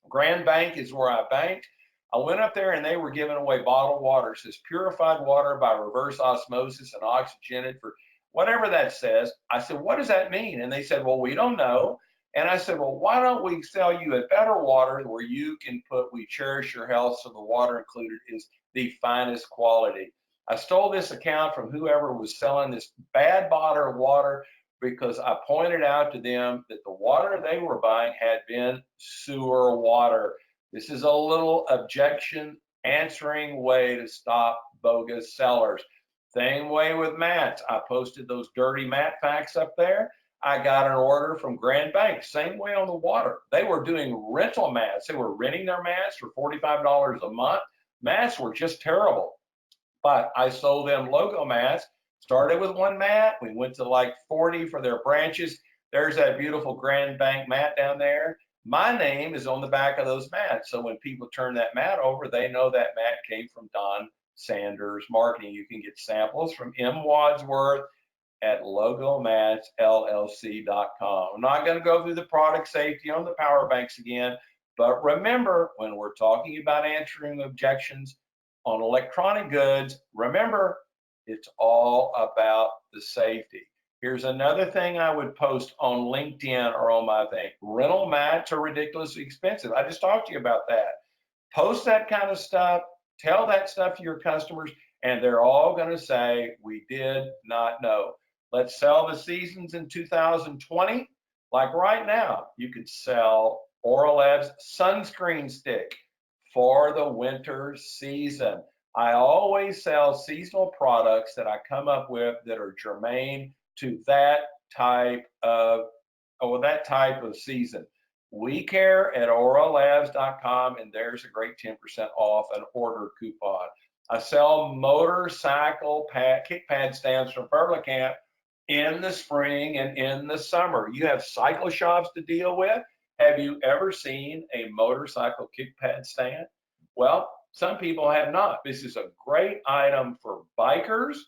Grand Bank is where I banked. I went up there and they were giving away bottled water. It says purified water by reverse osmosis and oxygenated for whatever that says. I said, what does that mean? And they said, well, we don't know. And I said, well, why don't we sell you a better water where you can put, we cherish your health, so the water included is the finest quality. I stole this account from whoever was selling this bad bottle of water because I pointed out to them that the water they were buying had been sewer water. This is a little objection answering way to stop bogus sellers. Same way with mats. I posted those dirty mat facts up there. I got an order from Grand Bank, same way on the water. They were doing rental mats. They were renting their mats for $45 a month. Mats were just terrible. But I sold them logo mats. Started with 1 mat. We went to like 40 for their branches. There's that beautiful Grand Bank mat down there. My name is on the back of those mats. So when people turn that mat over, they know that mat came from Don Sanders Marketing. You can get samples from M. Wadsworth at logomatsllc.com. I'm not going to go through the product safety on the power banks again, but remember, when we're talking about answering objections on electronic goods, remember, it's all about the safety. Here's another thing I would post on LinkedIn or on my thing. Rental mats are ridiculously expensive. I just talked to you about that. Post that kind of stuff. Tell that stuff to your customers, and they're all going to say, we did not know. Let's sell the seasons in 2020. Like right now, you could sell Oralab's sunscreen stick for the winter season. I always sell seasonal products that I come up with that are germane to that type of season. We care at oralabs.com, and there's a great 10% off an order coupon. I sell motorcycle kick pad stands from Berlicamp in the spring and in the summer. You have cycle shops to deal with. Have you ever seen a motorcycle kick pad stand? Well, some people have not. This is a great item for bikers,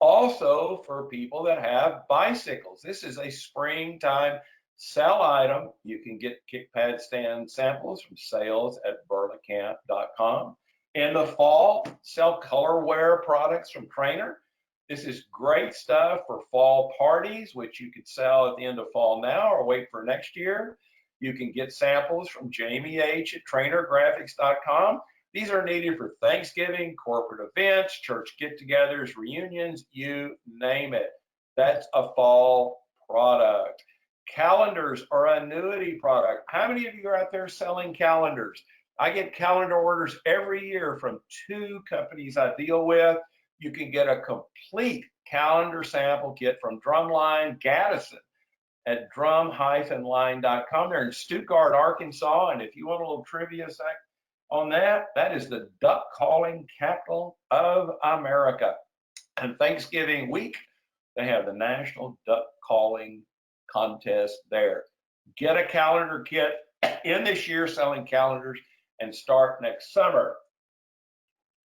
also for people that have bicycles. This is a springtime sell item. You can get kick pad stand samples from sales at burlingcamp.com. In the fall, sell colorware products from Trainer. This is great stuff for fall parties, which you could sell at the end of fall now or wait for next year. You can get samples from Jamie H at trainergraphics.com. These are needed for Thanksgiving, corporate events, church get-togethers, reunions, you name it. That's a fall product. Calendars are an annuity product. How many of you are out there selling calendars? I get calendar orders every year from 2 companies I deal with. You can get a complete calendar sample kit from Drumline, Gaddison, at drum-line.com. They're in Stuttgart, Arkansas. And if you want a little trivia on that, that is the duck calling capital of America. And Thanksgiving week, they have the National Duck Calling Contest there. Get a calendar kit in this year selling calendars and start next summer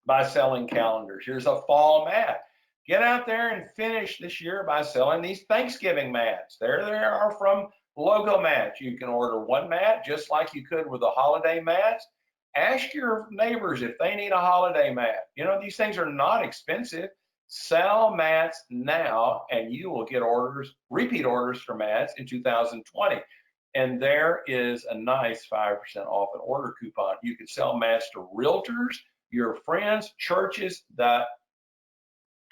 by selling calendars. Here's a fall mat. Get out there and finish this year by selling these Thanksgiving mats. There they are from Logo Mats. You can order one mat just like you could with the holiday mats. Ask your neighbors if they need a holiday mat. You know, these things are not expensive. Sell mats now and you will get orders, repeat orders for mats in 2020. And there is a nice 5% off an order coupon. You can sell mats to realtors, your friends, churches. The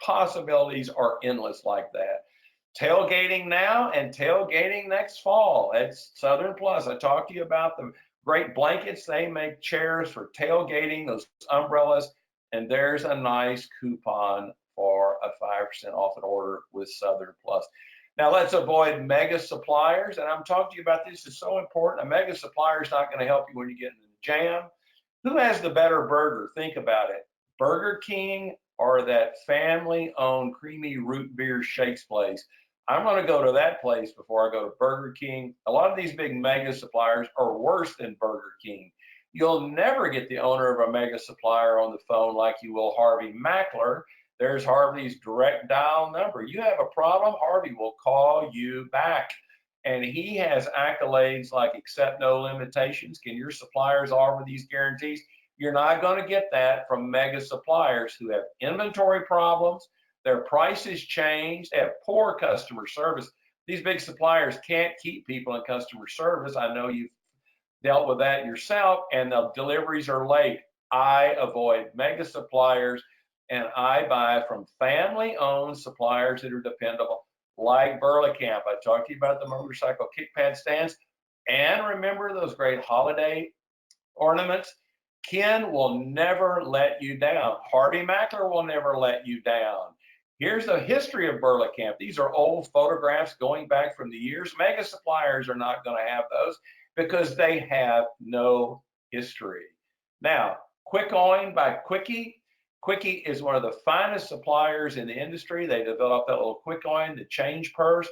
possibilities are endless like that. Tailgating now and tailgating next fall. It's Southern Plus. I talked to you about the great blankets. They make chairs for tailgating, those umbrellas, and there's a nice coupon for a 5% off an order with Southern Plus. Now let's avoid mega suppliers, and I'm talking to you about this. It's so important. A mega supplier is not going to help you when you get in the jam. Who has the better burger? Think about it. Burger King or that family-owned creamy root beer shakes place? I'm going to go to that place before I go to Burger King. A lot of these big mega suppliers are worse than Burger King. You'll never get the owner of a mega supplier on the phone like you will Harvey Mackler. There's Harvey's direct dial number. You have a problem, Harvey will call you back. And he has accolades like accept no limitations. Can your suppliers offer these guarantees? You're not going to get that from mega suppliers who have inventory problems. Their prices change. They have poor customer service. These big suppliers can't keep people in customer service. I know you've dealt with that yourself, and the deliveries are late. I avoid mega suppliers, and I buy from family-owned suppliers that are dependable, like Burlacamp. I talked to you about the motorcycle kick pad stands. And remember those great holiday ornaments? Ken will never let you down. Harvey Mackler will never let you down. Here's the history of Burlacamp. These are old photographs going back from the years. Mega suppliers are not going to have those because they have no history. Now, Quick Oil by Quickie. Quickie is one of the finest suppliers in the industry. They developed that little Quick Oil, the change purse.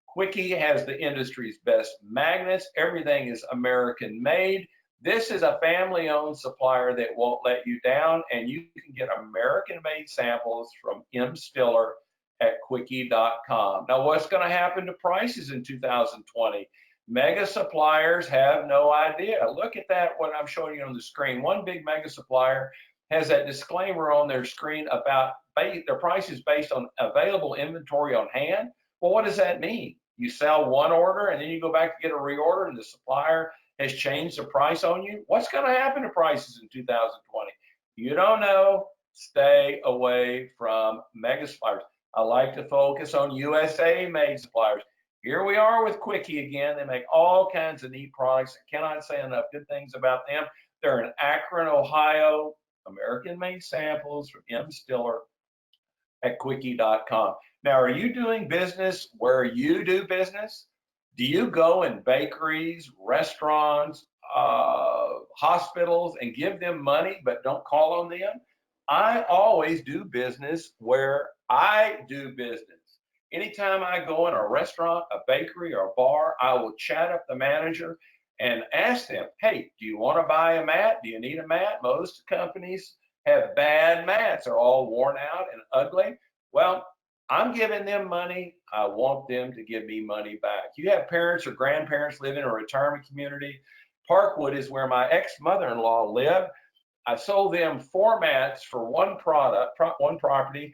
Quickie has the industry's best magnets. Everything is American made. This is a family-owned supplier that won't let you down, and you can get American-made samples from M. Stiller at quickie.com. Now, what's going to happen to prices in 2020? Mega suppliers have no idea. Look at that, what I'm showing you on the screen. One big mega supplier has that disclaimer on their screen about their prices based on available inventory on hand. Well, what does that mean? You sell one order and then you go back to get a reorder and the supplier has changed the price on you? What's going to happen to prices in 2020? You don't know. Stay away from mega suppliers. I like to focus on USA-made suppliers. Here we are with Quickie again. They make all kinds of neat products. I cannot say enough good things about them. They're in Akron, Ohio. American-made samples from M. Stiller at quickie.com. Now, are you doing business where you do business? Do you go in bakeries, restaurants, hospitals and give them money but don't call on them? I always do business where I do business. Anytime I go in a restaurant, a bakery, or a bar, I will chat up the manager and ask them, hey, do you want to buy a mat? Do you need a mat? Most companies have bad mats. They're all worn out and ugly. Well, I'm giving them money. I want them to give me money back. You have parents or grandparents live in a retirement community. Parkwood is where my ex-mother-in-law lived. I sold them 4 mats for one property.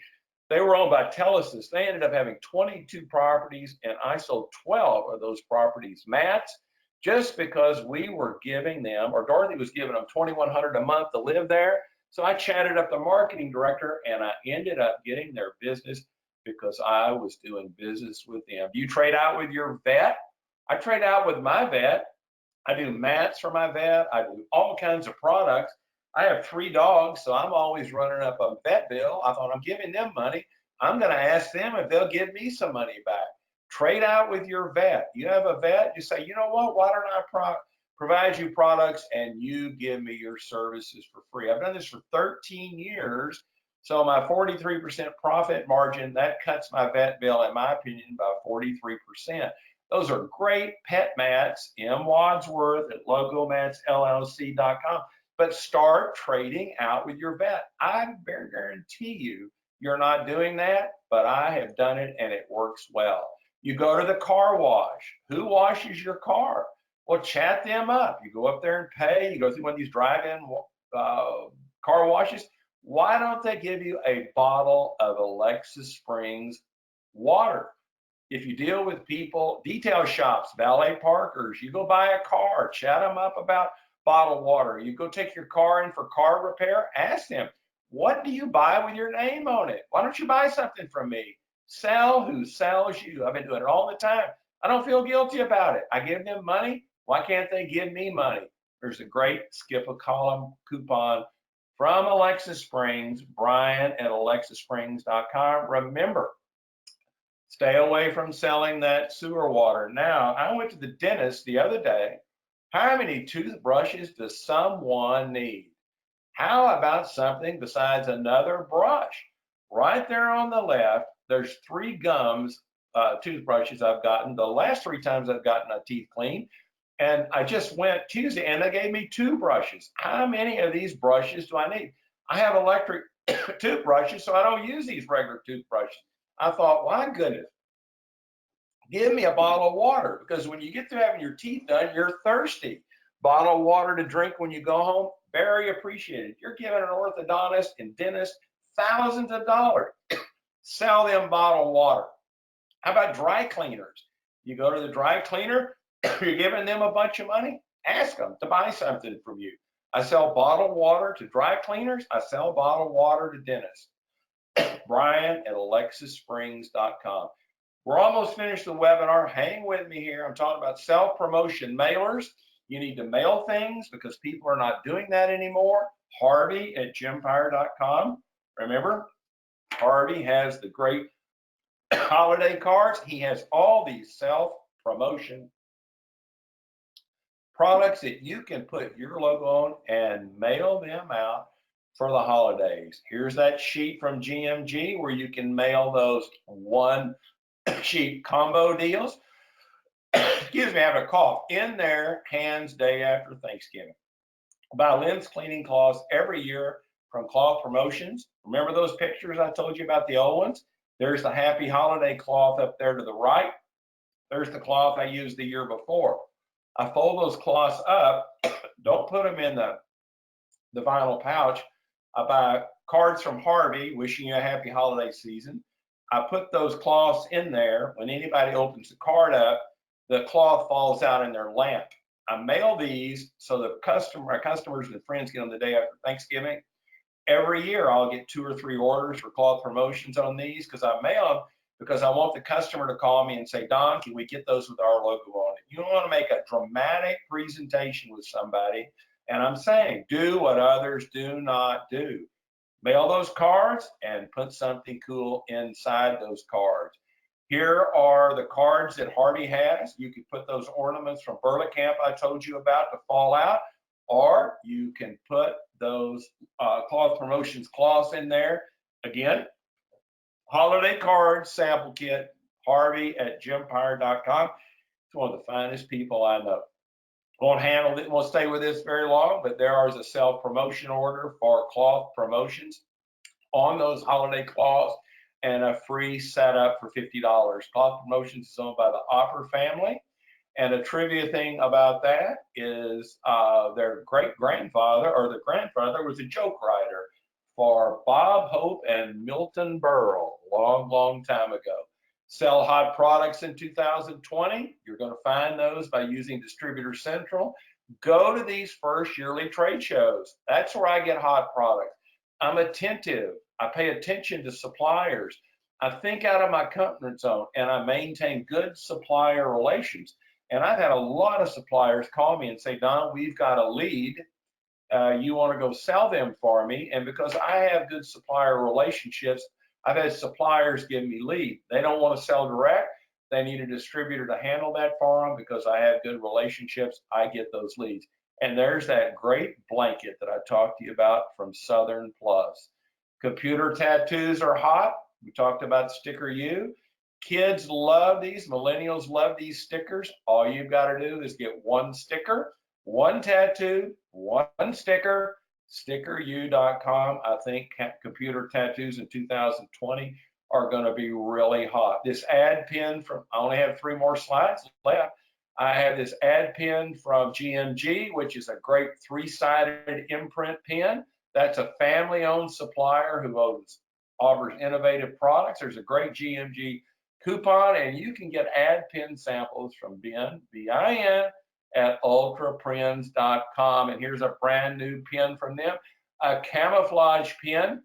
They were owned by Telesis. They ended up having 22 properties, and I sold 12 of those properties mats just because we were giving them, or Dorothy was giving them $2,100 a month to live there. So I chatted up the marketing director, and I ended up getting their business because I was doing business with them. Do you trade out with your vet? I trade out with my vet. I do mats for my vet. I do all kinds of products. I have 3 dogs, so I'm always running up a vet bill. I thought, I'm giving them money. I'm going to ask them if they'll give me some money back. Trade out with your vet. You have a vet, you say, you know what, why don't I provide you products and you give me your services for free. I've done this for 13 years. So my 43% profit margin, that cuts my vet bill, in my opinion, by 43%. Those are great pet mats, M. Wadsworth at logomatsllc.com. But start trading out with your vet. I guarantee you, you're not doing that, but I have done it and it works well. You go to the car wash. Who washes your car? Well, chat them up. You go up there and pay. You go through one of these drive-in car washes. Why don't they give you a bottle of Alexis Springs water? If you deal with people, detail shops, valet parkers, you go buy a car, chat them up about bottled water. You go take your car in for car repair, ask them, what do you buy with your name on it? Why don't you buy something from me? Sell who sells you. I've been doing it all the time. I don't feel guilty about it. I give them money. Why can't they give me money? There's a great skip a column coupon from Alexis Springs, Brian at alexissprings.com. Remember, stay away from selling that sewer water. Now, I went to the dentist the other day. How many toothbrushes does someone need? How about something besides another brush? Right there on the left, there's 3 gums, toothbrushes I've gotten. The last 3 times I've gotten my teeth cleaned. And I just went Tuesday and they gave me 2 brushes. How many of these brushes do I need? I have electric toothbrushes, so I don't use these regular toothbrushes. I thought, my goodness, give me a bottle of water, because when you get through having your teeth done, you're thirsty. Bottle of water to drink when you go home, very appreciated. You're giving an orthodontist and dentist thousands of dollars. Sell them bottled water. How about dry cleaners? You go to the dry cleaner, you're giving them a bunch of money, ask them to buy something from you. I sell bottled water to dry cleaners. I sell bottled water to dentists. Brian at alexissprings.com. We're almost finished the webinar. Hang with me here. I'm talking about self-promotion mailers. You need to mail things because people are not doing that anymore. Harvey at gempire.com. Remember, Harvey has the great holiday cards. He has all these self-promotion products that you can put your logo on and mail them out for the holidays. Here's that sheet from GMG where you can mail those 1 sheet combo deals. Excuse me, I have a cough. In their hands day after Thanksgiving. Buy lens cleaning cloths every year from Cloth Promotions. Remember those pictures I told you about, the old ones? There's the Happy Holiday cloth up there to the right. There's the cloth I used the year before. I fold those cloths up. Don't put them in the vinyl pouch. I buy cards from Harvey wishing you a happy holiday season. I put those cloths in there. When anybody opens the card up, the cloth falls out in their lamp. I mail these so the my customers and friends get them the day after Thanksgiving. Every year I'll get 2 or 3 orders for Cloth Promotions on these because I mail them because I want the customer to call me and say, Don, can we get those with our logo on it? You want to make a dramatic presentation with somebody. And I'm saying, do what others do not do. Mail those cards and put something cool inside those cards. Here are the cards that Harvey has. You can put those ornaments from Burlingame I told you about to fall out, or you can put those Cloth Promotions cloths in there. Again, holiday cards sample kit, Harvey at gempire.com. It's one of the finest people I know. Won't stay with this very long, but there is a self-promotion order for Cloth Promotions on those holiday cloths and a free setup for $50. Cloth Promotions is owned by the Opper family. And a trivia thing about that is their great-grandfather or the grandfather was a joke writer for Bob Hope and Milton Berle long, long time ago. Sell hot products in 2020. You're going to find those by using Distributor Central. Go to these first yearly trade shows. That's where I get hot products. I'm attentive. I pay attention to suppliers. I think out of my comfort zone and I maintain good supplier relations. And I've had a lot of suppliers call me and say, Don, we've got a lead. You want to go sell them for me? And because I have good supplier relationships, I've had suppliers give me lead. They don't want to sell direct. they need a distributor to handle that for them because I have good relationships. I get those leads. And there's that great blanket that I talked to you about from Southern Plus. Computer tattoos are hot. We talked about Sticker U. Kids love these. Millennials love these stickers. All you've got to do is get one sticker, one tattoo, one sticker, stickeru.com. I think computer tattoos in 2020 are going to be really hot. This ad pin from, I only have 3 more slides left. I have this ad pin from GMG, which is a great 3-sided imprint pen. That's a family-owned supplier who offers innovative products. There's a great GMG coupon, and you can get ad pin samples from BIN, B-I-N, at ultraprints.com. And here's a brand new pin from them, a camouflage pin.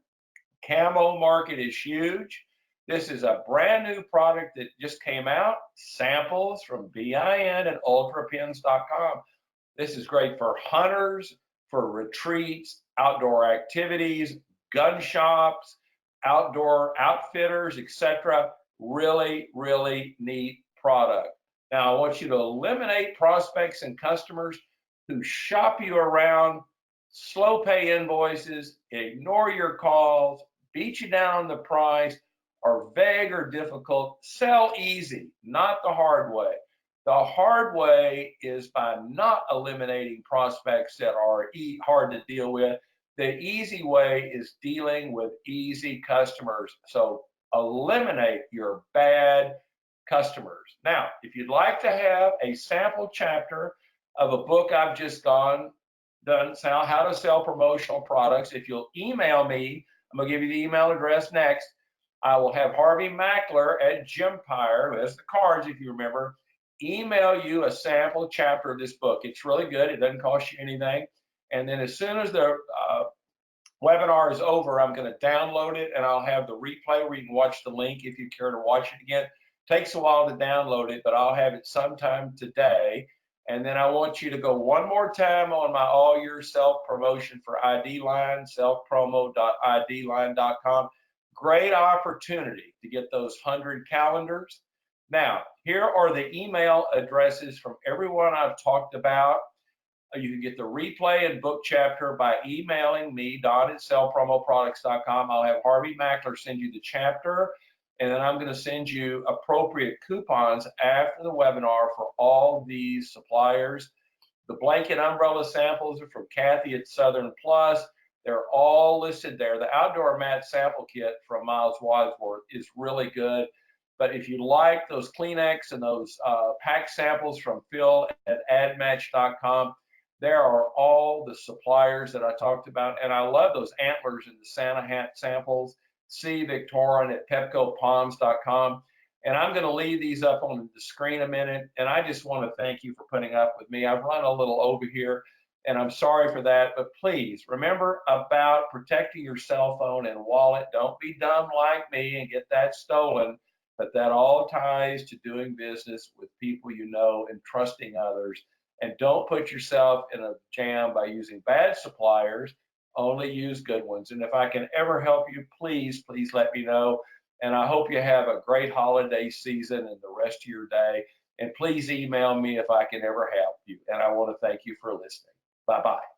Camo market is huge. This is a brand new product that just came out, samples from BIN at ultrapins.com. This is great for hunters, for retreats, outdoor activities, gun shops, outdoor outfitters, etc. Really, really neat product. Now, I want you to eliminate prospects and customers who shop you around, slow pay invoices, ignore your calls, beat you down on the price, are vague or difficult. Sell easy, not the hard way. The hard way is by not eliminating prospects that are hard to deal with. The easy way is dealing with easy customers. So eliminate your bad customers. Now, if you'd like to have a sample chapter of a book I've just done, How to Sell Promotional Products, if you'll email me, I'm going to give you the email address next. I will have Harvey Mackler at Gempire, who has the cards, if you remember, email you a sample chapter of this book. It's really good. It doesn't cost you anything. And then as soon as the webinar is over, I'm going to download it, and I'll have the replay where you can watch the link if you care to watch it again. Takes a while to download it, but I'll have it sometime today. And then I want you to go one more time on my all-year self-promotion for ID Line, selfpromo.idline.com. Great opportunity to get those 100 calendars. Now, here are the email addresses from everyone I've talked about. You can get the replay and book chapter by emailing me, Don at sellpromoproducts.com. I'll have Harvey Mackler send you the chapter, and then I'm going to send you appropriate coupons after the webinar for all these suppliers. The blanket umbrella samples are from Kathy at Southern Plus. They're all listed there. The outdoor mat sample kit from Miles Wadsworth is really good. But if you like those Kleenex and those pack samples from Phil at admatch.com, there are all the suppliers that I talked about. And I love those antlers and the Santa hat samples. See Victorian at pepcopalms.com. And I'm going to leave these up on the screen a minute. And I just want to thank you for putting up with me. I've run a little over here, and I'm sorry for that. But please remember about protecting your cell phone and wallet. Don't be dumb like me and get that stolen. But that all ties to doing business with people you know and trusting others. And don't put yourself in a jam by using bad suppliers. Only use good ones. And if I can ever help you, please let me know. And I hope you have a great holiday season and the rest of your day. And please email me if I can ever help you. And I want to thank you for listening. Bye-bye.